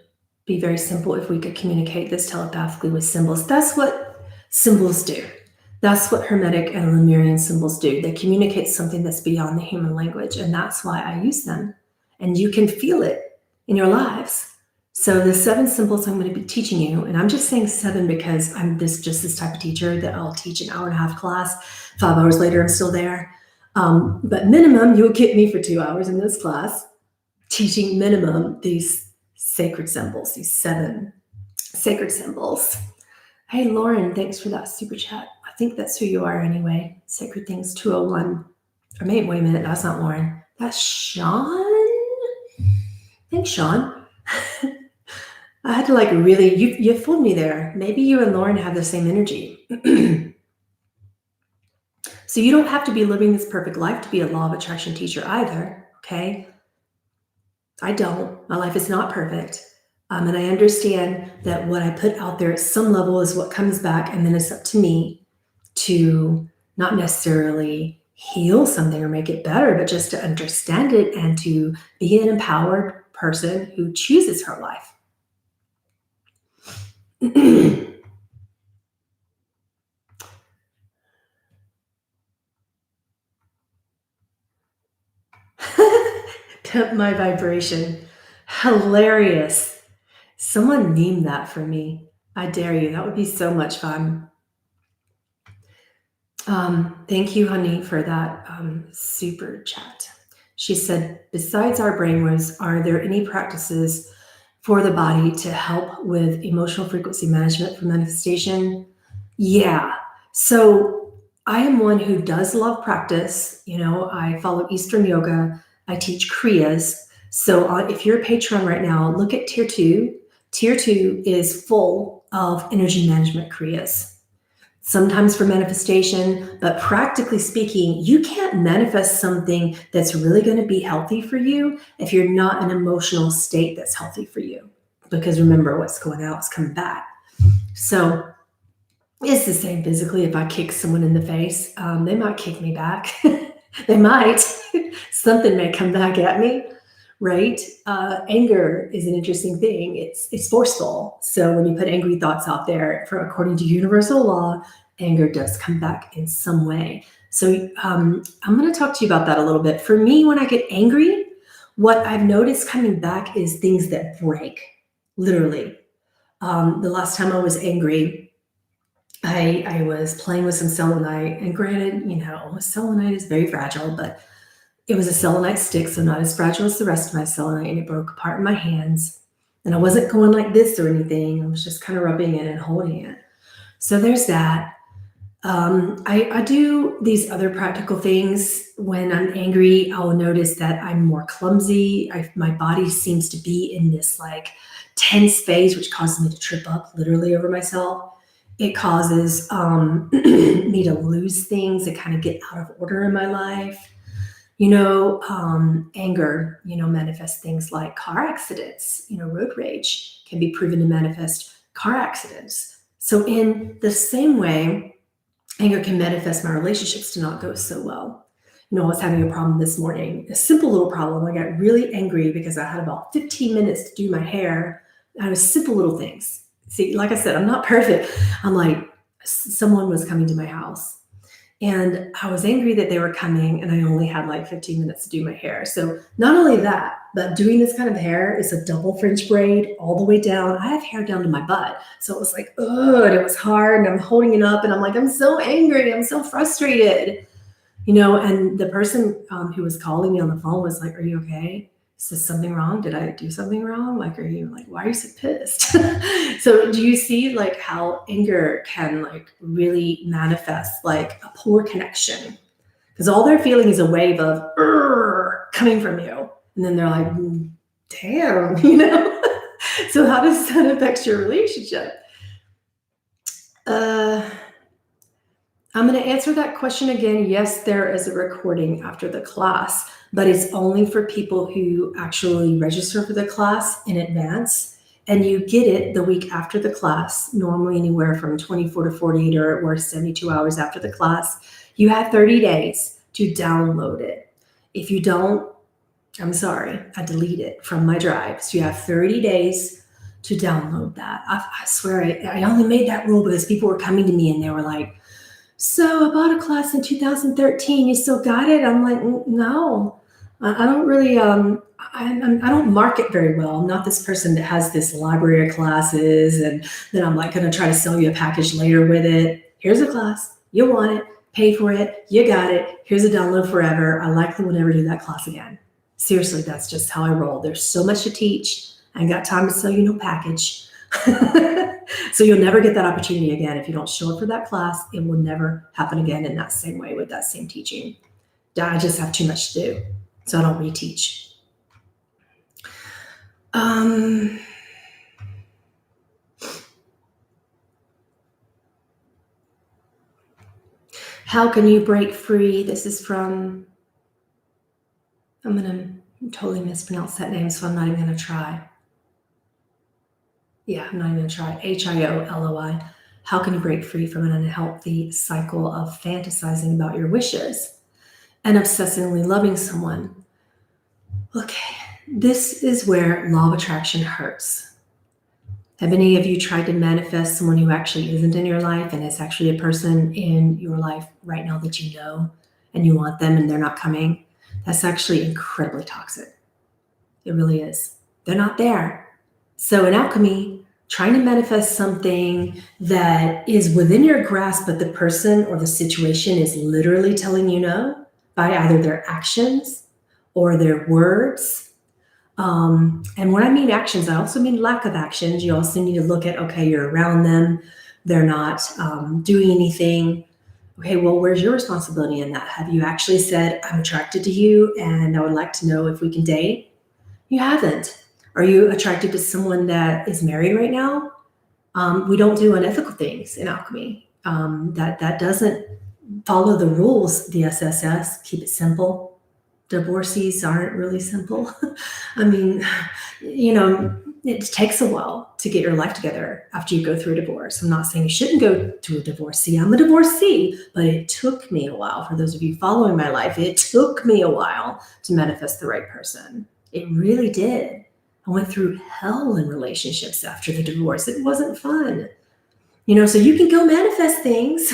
be very simple if we could communicate this telepathically with symbols. That's what symbols do. That's what Hermetic and Lemurian symbols do. They communicate something that's beyond the human language, and that's why I use them. And you can feel it in your lives. So the 7 symbols I'm going to be teaching you, and I'm just saying 7 because I'm just this type of teacher that I'll teach an hour and a half class. 5 hours later, I'm still there. But minimum, you'll get me for 2 hours in this class, teaching minimum these sacred symbols, these 7 sacred symbols. Hey, Lauren, thanks for that super chat. I think that's who you are anyway. Sacred Things 201. Or maybe, wait a minute, that's not Lauren. That's Sean? Thanks, Sean. I had to really, you fooled me there. Maybe you and Lauren have the same energy. So you don't have to be living this perfect life to be a law of attraction teacher either, okay? I don't. My life is not perfect. And I understand that what I put out there at some level is what comes back, and then it's up to me to not necessarily heal something or make it better, but just to understand it and to be an empowered person who chooses her life. Pimp my vibration. Hilarious. Someone meme that for me. I dare you. That would be so much fun. Thank you, honey, for that super chat. She said, besides our brainwaves, are there any practices for the body to help with emotional frequency management for manifestation? Yeah. So I am one who does love practice. You know, I follow Eastern yoga. I teach Kriyas. So if you're a patron right now, look at tier 2. Tier 2 is full of energy management Kriyas. Sometimes for manifestation, but practically speaking, you can't manifest something that's really going to be healthy for you if you're not in an emotional state that's healthy for you. Because remember, what's going out is coming back. So it's the same physically. If I kick someone in the face, they might kick me back. They might. Something may come back at me, right? Anger is an interesting thing. It's forceful. So when you put angry thoughts out there, according to universal law, anger does come back in some way. So I'm going to talk to you about that a little bit. For me, when I get angry, what I've noticed coming back is things that break, literally. The last time I was angry, I was playing with some selenite, and granted, you know, selenite is very fragile, but it was a selenite stick, so not as fragile as the rest of my selenite, and it broke apart in my hands. And I wasn't going like this or anything. I was just kind of rubbing it and holding it. So there's that. I do these other practical things. When I'm angry, I'll notice that I'm more clumsy. My body seems to be in this tense phase, which causes me to trip up literally over myself. It causes me to lose things and kind of get out of order in my life. You know, anger, manifests things like car accidents. Road rage can be proven to manifest car accidents. So in the same way, anger can manifest my relationships to not go so well. I was having a problem this morning, a simple little problem. I got really angry because I had about 15 minutes to do my hair. It was simple little things. See, like I said, I'm not perfect. I'm like, someone was coming to my house and I was angry that they were coming and I only had like 15 minutes to do my hair. So not only that, but doing this kind of hair is a double French braid all the way down. I have hair down to my butt. So it was like, oh, and it was hard and I'm holding it up and I'm like, I'm so angry. I'm so frustrated. And the person who was calling me on the phone was like, are you okay? Is this something wrong? Did I do something wrong? Like, are you like, why are you so pissed? So do you see like how anger can like really manifest like a poor connection? Because all they're feeling is a wave of coming from you. And then they're like, damn, So how does that affect your relationship? I'm going to answer that question again. Yes, there is a recording after the class, but it's only for people who actually register for the class in advance. And you get it the week after the class, normally anywhere from 24 to 48 or 72 hours after the class. You have 30 days to download it. If you don't, I'm sorry, I delete it from my drive. So you have 30 days to download that. I swear I only made that rule because people were coming to me and they were like, so I bought a class in 2013. You still got it? I'm like, no, I don't really, I don't market very well. I'm not this person that has this library of classes and then I'm like going to try to sell you a package later with it. Here's a class. You want it, pay for it. You got it. Here's a download forever. I likely will never do that class again. Seriously, that's just how I roll. There's so much to teach. I ain't got time to sell you no package. So you'll never get that opportunity again. If you don't show up for that class, it will never happen again in that same way with that same teaching. I just have too much to do, so I don't reteach. How can you break free? This is from, I'm going to totally mispronounce that name, so I'm not even going to try. Yeah, I'm not even going to try. Hioloi. How can you break free from an unhealthy cycle of fantasizing about your wishes and obsessively loving someone? Okay, this is where law of attraction hurts. Have any of you tried to manifest someone who actually isn't in your life and is actually a person in your life right now that you know and you want them and they're not coming? That's actually incredibly toxic. It really is. They're not there. So in alchemy, trying to manifest something that is within your grasp, but the person or the situation is literally telling you no by either their actions or their words. And when I mean actions, I also mean lack of actions. You also need to look at, okay, you're around them. They're not doing anything. Okay, well, where's your responsibility in that? Have you actually said, I'm attracted to you and I would like to know if we can date? You haven't. Are you attracted to someone that is married right now? We don't do unethical things in alchemy. That doesn't follow the rules, the SSS, keep it simple. Divorcees aren't really simple. I mean, it takes a while to get your life together after you go through a divorce. I'm not saying you shouldn't go to a divorcee. I'm a divorcee, but it took me a while. For those of you following my life, it took me a while to manifest the right person. It really did. I went through hell in relationships after the divorce. It wasn't fun. So you can go manifest things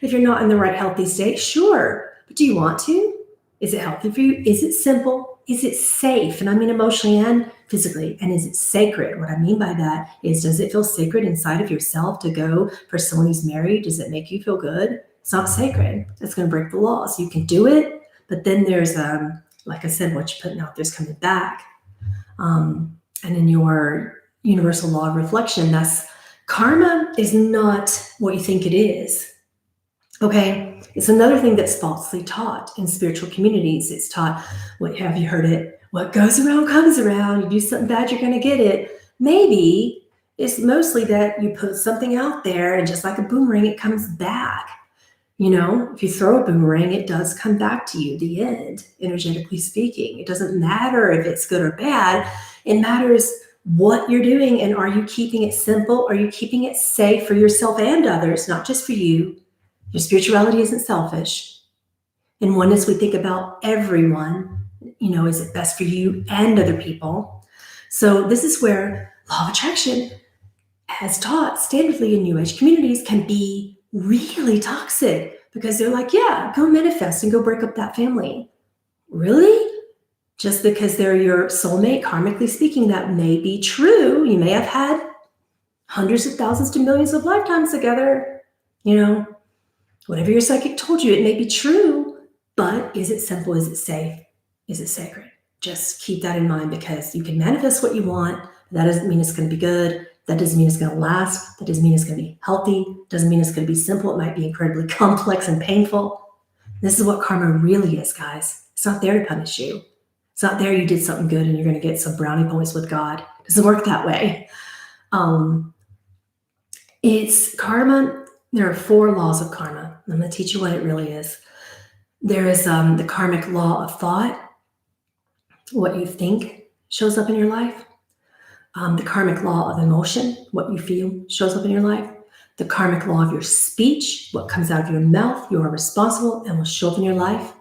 if you're not in the right healthy state, sure. But do you want to? Is it healthy for you? Is it simple? Is it safe? And I mean emotionally and physically. And is it sacred? What I mean by that is, does it feel sacred inside of yourself to go for someone who's married? Does it make you feel good? It's not sacred. It's going to break the laws. You can do it, but then there's, like I said, what you're putting out there's coming back. And in your universal law of reflection, that's karma is not what you think it is. Okay, it's another thing that's falsely taught in spiritual communities. It's taught, what have you heard it? What goes around comes around. You do something bad, you're going to get it. Maybe it's mostly that you put something out there and just like a boomerang, it comes back. If you throw a boomerang, it does come back to you, the end, energetically speaking. It doesn't matter if it's good or bad. It matters what you're doing, and are you keeping it simple? Are you keeping it safe for yourself and others, not just for you? Your spirituality isn't selfish. In oneness, we think about everyone. Is it best for you and other people? So this is where law of attraction as taught standardly in New Age communities, can be really toxic because they're like, yeah, go manifest and go break up that family. Really? Just because they're your soulmate, karmically speaking, that may be true. You may have had hundreds of thousands to millions of lifetimes together. You know, whatever your psychic told you, it may be true, but is it simple? Is it safe? Is it sacred? Just keep that in mind, because you can manifest what you want. But that doesn't mean it's going to be good. That doesn't mean it's going to last. That doesn't mean it's going to be healthy. Doesn't mean it's going to be simple. It might be incredibly complex and painful. This is what karma really is, guys. It's not there to punish you. It's not there you did something good and you're going to get some brownie points with God. It doesn't work that way. It's karma. There are 4 laws of karma. I'm going to teach you what it really is. There is the karmic law of thought. What you think shows up in your life. The karmic law of emotion. What you feel shows up in your life. The karmic law of your speech. What comes out of your mouth. You are responsible and will show up in your life.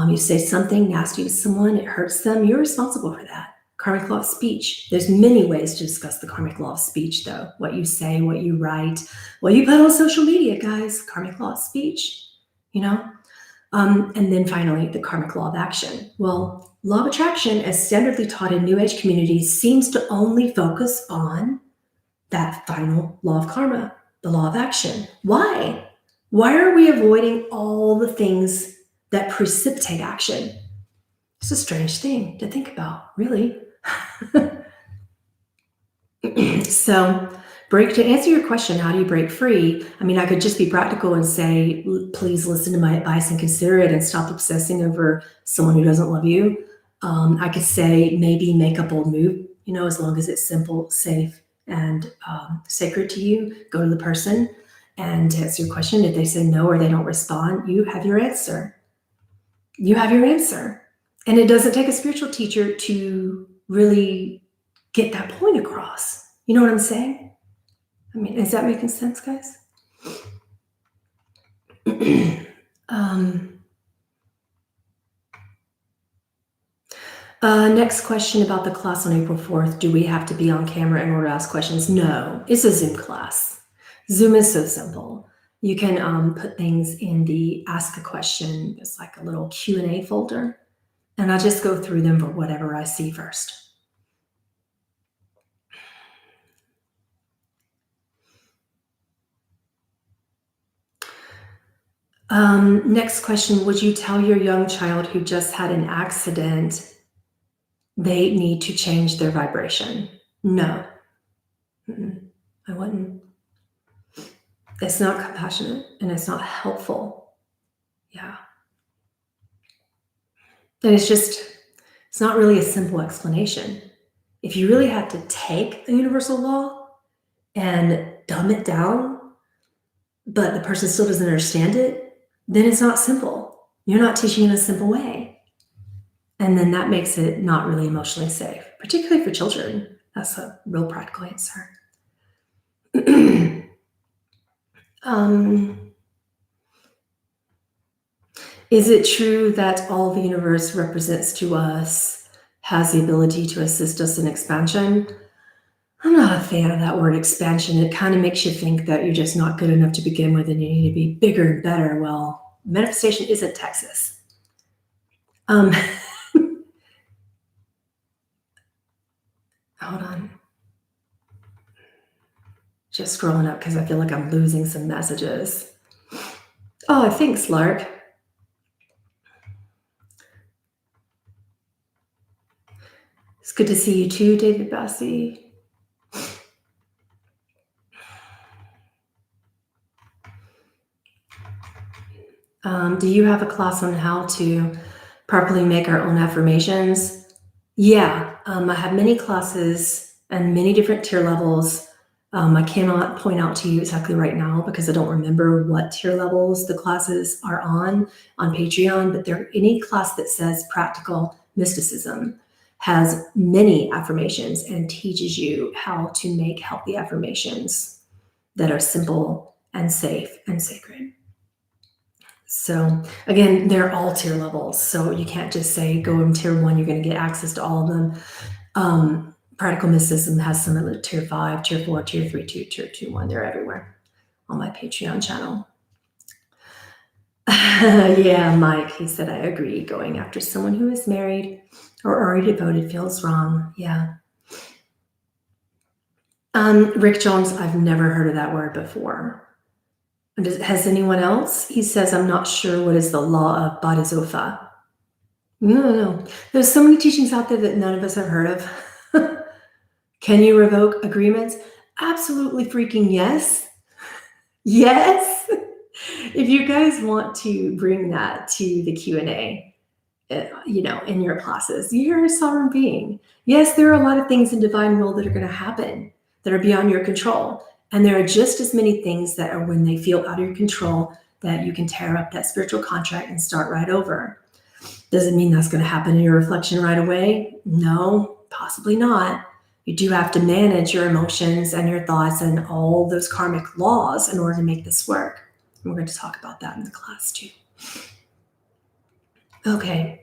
You say something nasty to someone, it hurts them, you're responsible for that. Karmic law of speech. There's many ways to discuss the karmic law of speech, though. What you say, what you write, what you put on social media, guys. Karmic law of speech, you know? And then finally, the karmic law of action. Well, law of attraction, as standardly taught in New Age communities, seems to only focus on that final law of karma, the law of action. Why? Why are we avoiding all the things that precipitate action? It's a strange thing to think about, really. So, to answer your question, how do you break free? I mean, I could just be practical and say, please listen to my advice and consider it and stop obsessing over someone who doesn't love you. I could say maybe make a bold move, as long as it's simple, safe, and sacred to you. Go to the person and answer your question. If they say no or they don't respond, you have your answer. You have your answer. And it doesn't take a spiritual teacher to really get that point across. You know what I'm saying? I mean, is that making sense, guys? Next question about the class on April 4th. Do we have to be on camera in order to ask questions? No, it's a Zoom class. Zoom is so simple. You can put things in the ask a question. It's like a little Q&A folder. And I just go through them for whatever I see first. Next question. Would you tell your young child who just had an accident they need to change their vibration? No. I wouldn't. It's not compassionate and it's not helpful. Yeah. And it's not really a simple explanation. If you really had to take a universal law and dumb it down, but the person still doesn't understand it, then it's not simple. You're not teaching in a simple way. And then that makes it not really emotionally safe, particularly for children. That's a real practical answer. Is it true that all the universe represents to us has the ability to assist us in expansion? I'm not a fan of that word expansion. It kind of makes you think that you're just not good enough to begin with and you need to be bigger and better. Well, manifestation isn't Texas. Hold on. Just scrolling up because I feel like I'm losing some messages. Oh, thanks, Lark. It's good to see you too, David Bassi. Do you have a class on how to properly make our own affirmations? Yeah, I have many classes and many different tier levels. I cannot point out to you exactly right now because I don't remember what tier levels the classes are on Patreon, but any class that says practical mysticism has many affirmations and teaches you how to make healthy affirmations that are simple and safe and sacred. So again, they're all tier levels. So you can't just say go in tier 1, you're going to get access to all of them. Practical Mysticism has some of the tier 5, tier 4, tier 3, tier 2, 1. They're everywhere on my Patreon channel. Yeah, Mike, he said, I agree. Going after someone who is married or already devoted feels wrong. Yeah. Rick Jones, I've never heard of that word before. Has anyone else? He says, I'm not sure what is the law of Bodhisattva. No. There's so many teachings out there that none of us have heard of. Can you revoke agreements? Absolutely freaking yes. Yes. If you guys want to bring that to the Q&A, in your classes, you're a sovereign being. Yes, there are a lot of things in divine will that are going to happen that are beyond your control. And there are just as many things that are when they feel out of your control that you can tear up that spiritual contract and start right over. Does it mean that's going to happen in your reflection right away? No, possibly not. You do have to manage your emotions and your thoughts and all those karmic laws in order to make this work. And we're going to talk about that in the class too. Okay.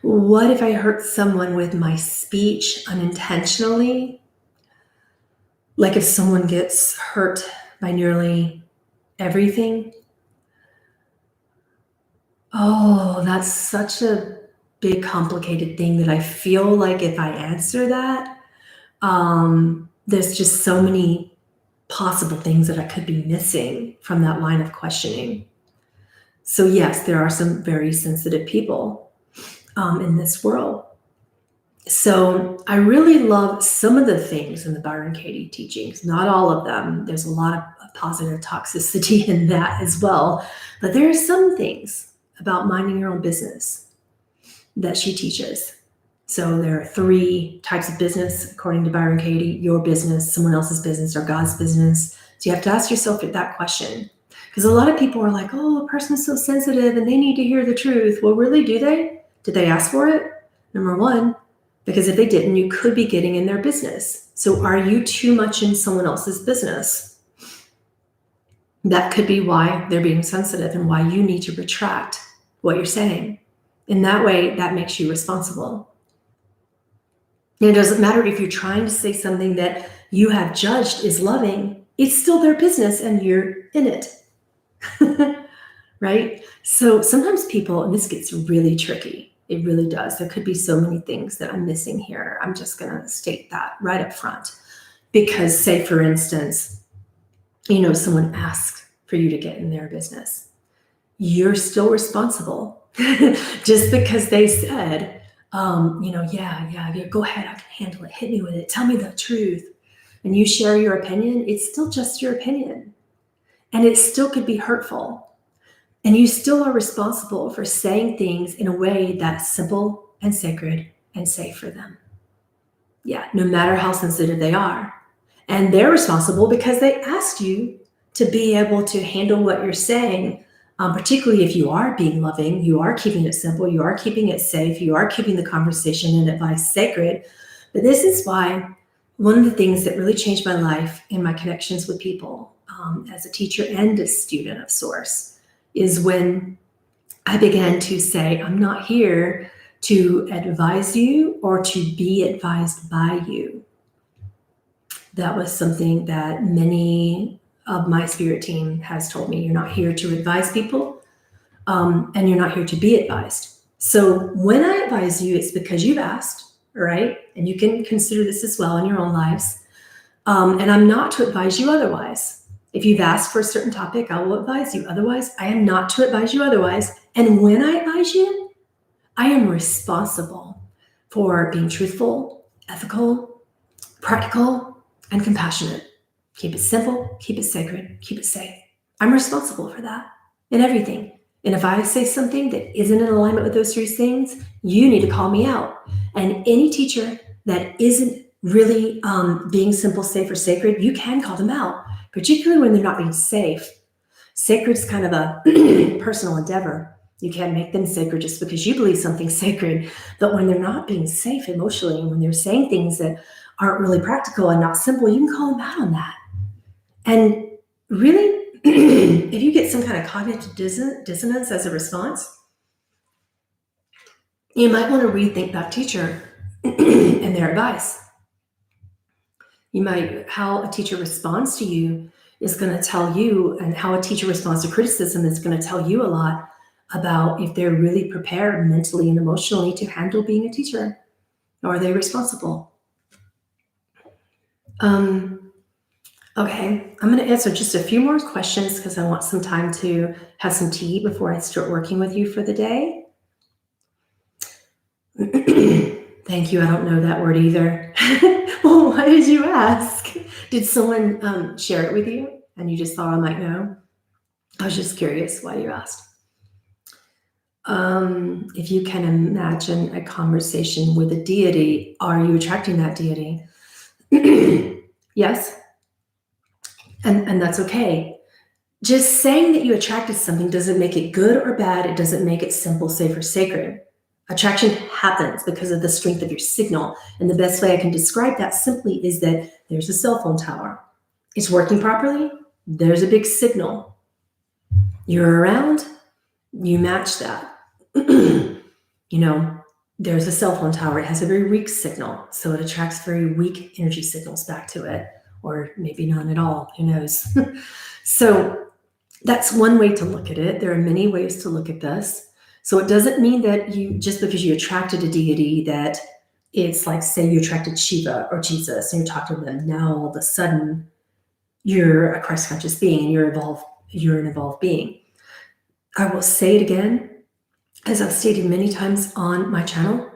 What if I hurt someone with my speech unintentionally? Like if someone gets hurt by nearly everything? Oh, that's such a big, complicated thing that I feel like if I answer that, there's just so many possible things that I could be missing from that line of questioning. So yes, there are some very sensitive people in this world. So I really love some of the things in the Byron Katie teachings, not all of them. There's a lot of positive toxicity in that as well. But there are some things about minding your own business that she teaches. So there are 3 types of business, according to Byron Katie: your business, someone else's business, or God's business. So you have to ask yourself that question. Because a lot of people are like, oh, a person is so sensitive and they need to hear the truth. Well, really, do they? Did they ask for it? Number 1, because if they didn't, you could be getting in their business. So are you too much in someone else's business? That could be why they're being sensitive and why you need to retract what you're saying. In that way, that makes you responsible. And it doesn't matter if you're trying to say something that you have judged is loving, it's still their business and you're in it. Right? So sometimes people, and this gets really tricky. It really does. There could be so many things that I'm missing here. I'm just going to state that right up front. Because say, for instance, someone asks for you to get in their business. You're still responsible. Just because they said, yeah, go ahead, I can handle it. Hit me with it. Tell me the truth. And you share your opinion, it's still just your opinion. And it still could be hurtful. And you still are responsible for saying things in a way that's simple and sacred and safe for them. Yeah, no matter how sensitive they are. And they're responsible because they asked you to be able to handle what you're saying, particularly if you are being loving, you are keeping it simple, you are keeping it safe, you are keeping the conversation and advice sacred. But this is why one of the things that really changed my life in my connections with people as a teacher and a student of Source is when I began to say, I'm not here to advise you or to be advised by you. That was something that many of my spirit team has told me. You're not here to advise people, and you're not here to be advised. So when I advise you, it's because you've asked, right? And you can consider this as well in your own lives. And I'm not to advise you otherwise. If you've asked for a certain topic, I will advise you. Otherwise, I am not to advise you otherwise. And when I advise you, I am responsible for being truthful, ethical, practical, and compassionate. Keep it simple, keep it sacred, keep it safe. I'm responsible for that in everything. And if I say something that isn't in alignment with those 3 things, you need to call me out. And any teacher that isn't really being simple, safe, or sacred, you can call them out, particularly when they're not being safe. Sacred is kind of a personal endeavor. You can't make them sacred just because you believe something's sacred. But when they're not being safe emotionally, and when they're saying things that aren't really practical and not simple, you can call them out on that. And really, if you get some kind of cognitive dissonance as a response, you might want to rethink that teacher and their advice. How a teacher responds to you is going to tell you, and how a teacher responds to criticism is going to tell you a lot about if they're really prepared mentally and emotionally to handle being a teacher. Or are they responsible? Okay, I'm going to answer just a few more questions because I want some time to have some tea before I start working with you for the day. Thank you. I don't know that word either. Well, why did you ask? Did someone share it with you and you just thought I might know? I was just curious why you asked. If you can imagine a conversation with a deity, are you attracting that deity? Yes. And that's okay. Just saying that you attracted something doesn't make it good or bad. It doesn't make it simple, safe, or sacred. Attraction happens because of the strength of your signal. And the best way I can describe that simply is that there's a cell phone tower. It's working properly. There's a big signal. You're around, you match that. There's a cell phone tower. It has a very weak signal. So it attracts very weak energy signals back to it, or maybe none at all. Who knows? So that's one way to look at it. There are many ways to look at this. So it doesn't mean that just because you attracted a deity, that it's like, say you attracted Shiva or Jesus and you talk to them, now all of a sudden you're a Christ conscious being and you're an evolved being. I will say it again, as I've stated many times on my channel,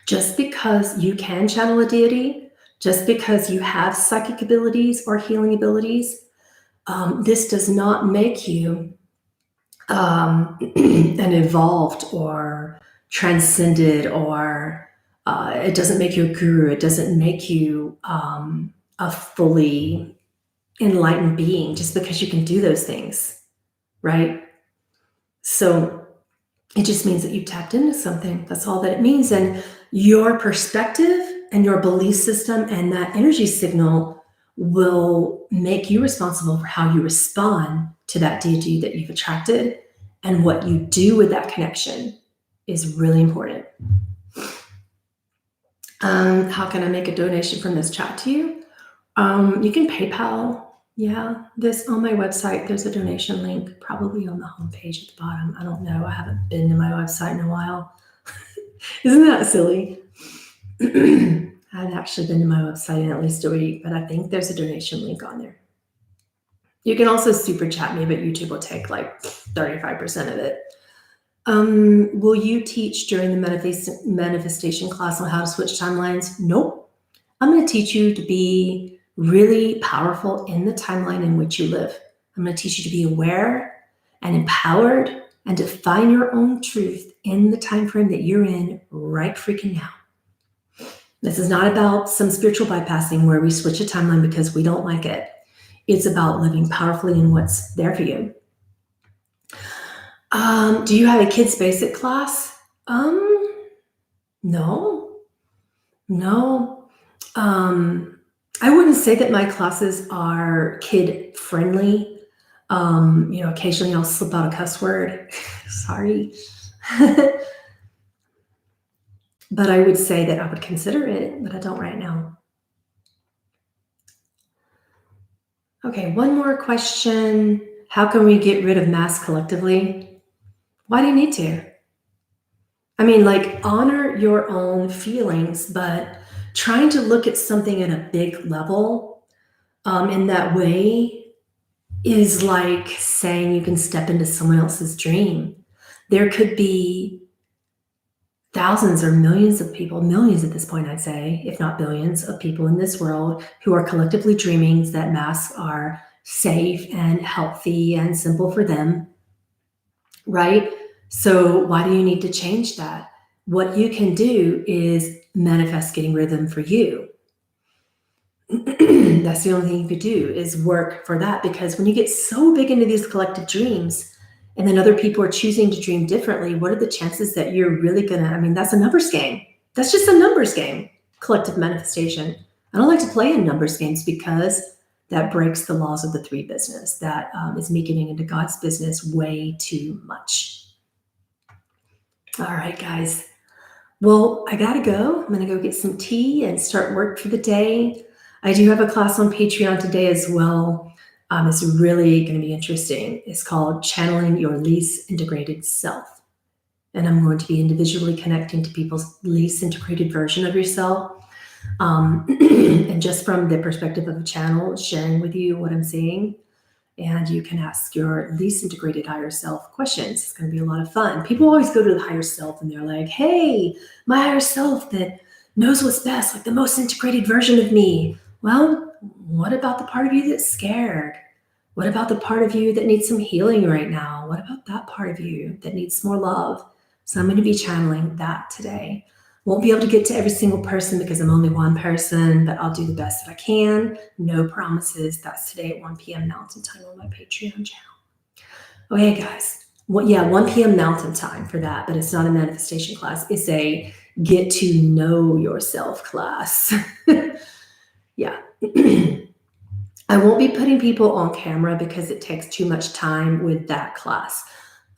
just because you can channel a deity, just because you have psychic abilities or healing abilities, this does not make you an evolved or transcended, or it doesn't make you a guru. It doesn't make you a fully enlightened being just because you can do those things, right? So it just means that you tapped into something. That's all that it means. And your perspective and your belief system and that energy signal will make you responsible for how you respond to that deity that you've attracted. And what you do with that connection is really important. How can I make a donation from this chat to you? You can PayPal. Yeah, this on my website, there's a donation link, probably on the homepage at the bottom. I don't know. I haven't been to my website in a while. Isn't that silly? I haven't actually been to my website in at least a week, but I think there's a donation link on there. You can also super chat me, but YouTube will take like 35% of it. Will you teach during the manifestation class on how to switch timelines? Nope. I'm going to teach you to be really powerful in the timeline in which you live. I'm going to teach you to be aware and empowered and to find your own truth in the time frame that you're in right freaking now. This is not about some spiritual bypassing where we switch a timeline because we don't like it. It's about living powerfully in what's there for you. Do you have a kids basic class? No. I wouldn't say that my classes are kid friendly. Occasionally I'll slip out a cuss word. Sorry. But I would say that I would consider it, but I don't right now. Okay, one more question. How can we get rid of mass collectively? Why do you need to? I mean, honor your own feelings, but trying to look at something at a big level in that way is like saying you can step into someone else's dream. There could be thousands or millions of people, millions at this point, I'd say, if not billions of people in this world who are collectively dreaming that masks are safe and healthy and simple for them, right? So why do you need to change that? What you can do is manifest getting rid of them for you. That's the only thing you could do is work for that, because when you get so big into these collective dreams and then other people are choosing to dream differently, what are the chances that you're really that's a numbers game. That's just a numbers game, collective manifestation. I don't like to play in numbers games because that breaks the laws of the three business. That is me getting into God's business way too much. All right, guys. Well, I gotta go. I'm gonna go get some tea and start work for the day. I do have a class on Patreon today as well. It's really going to be interesting. It's called Channeling Your Least Integrated Self. And I'm going to be individually connecting to people's least integrated version of yourself. And just from the perspective of a channel, sharing with you what I'm seeing. And you can ask your least integrated higher self questions. It's going to be a lot of fun. People always go to the higher self and they're like, hey, my higher self that knows what's best, like the most integrated version of me. Well, what about the part of you that's scared? What about the part of you that needs some healing right now? What about that part of you that needs more love? So I'm going to be channeling that today. Won't be able to get to every single person because I'm only one person, but I'll do the best that I can. No promises. That's today at 1 p.m. Mountain Time on my Patreon channel. Okay, guys. Well, yeah, 1 p.m. Mountain Time for that, but it's not a manifestation class. It's a get to know yourself class. Yeah. I won't be putting people on camera because it takes too much time with that class.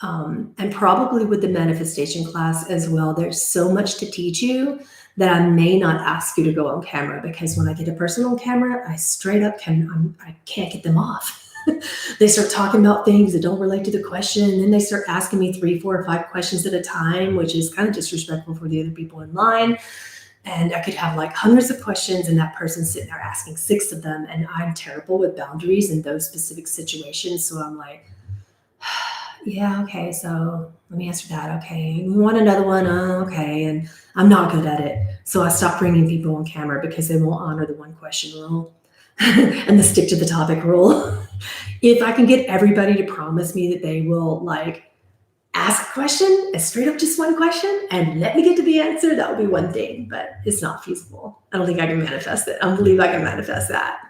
And probably with the manifestation class as well. There's so much to teach you that I may not ask you to go on camera, because when I get a person on camera, I straight up I can't get them off. They start talking about things that don't relate to the question, and then they start asking me 3, 4, or 5 questions at a time, which is kind of disrespectful for the other people in line. And I could have like hundreds of questions and that person's sitting there asking 6 of them. And I'm terrible with boundaries in those specific situations. So I'm like, yeah, okay, so let me answer that. Okay, we want another one. Okay, and I'm not good at it. So I stopped bringing people on camera because they won't honor the one question rule and the stick to the topic rule. If I can get everybody to promise me that they will like ask a question, a straight up just one question, and let me get to the answer, that would be one thing, but it's not feasible. I don't think I can manifest it. I don't believe I can manifest that.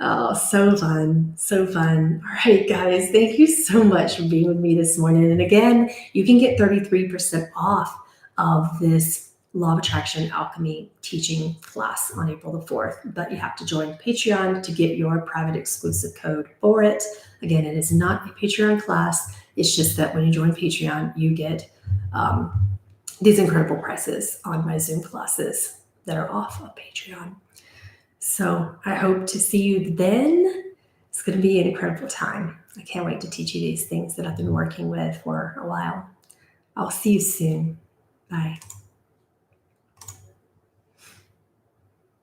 Oh, so fun. So fun. All right, guys, thank you so much for being with me this morning. And again, you can get 33% off of this Law of Attraction Alchemy teaching class on April the 4th, but you have to join Patreon to get your private exclusive code for it. Again, it is not a Patreon class. It's just that when you join Patreon, you get these incredible prices on my Zoom classes that are off of Patreon. So I hope to see you then. It's going to be an incredible time. I can't wait to teach you these things that I've been working with for a while. I'll see you soon. Bye.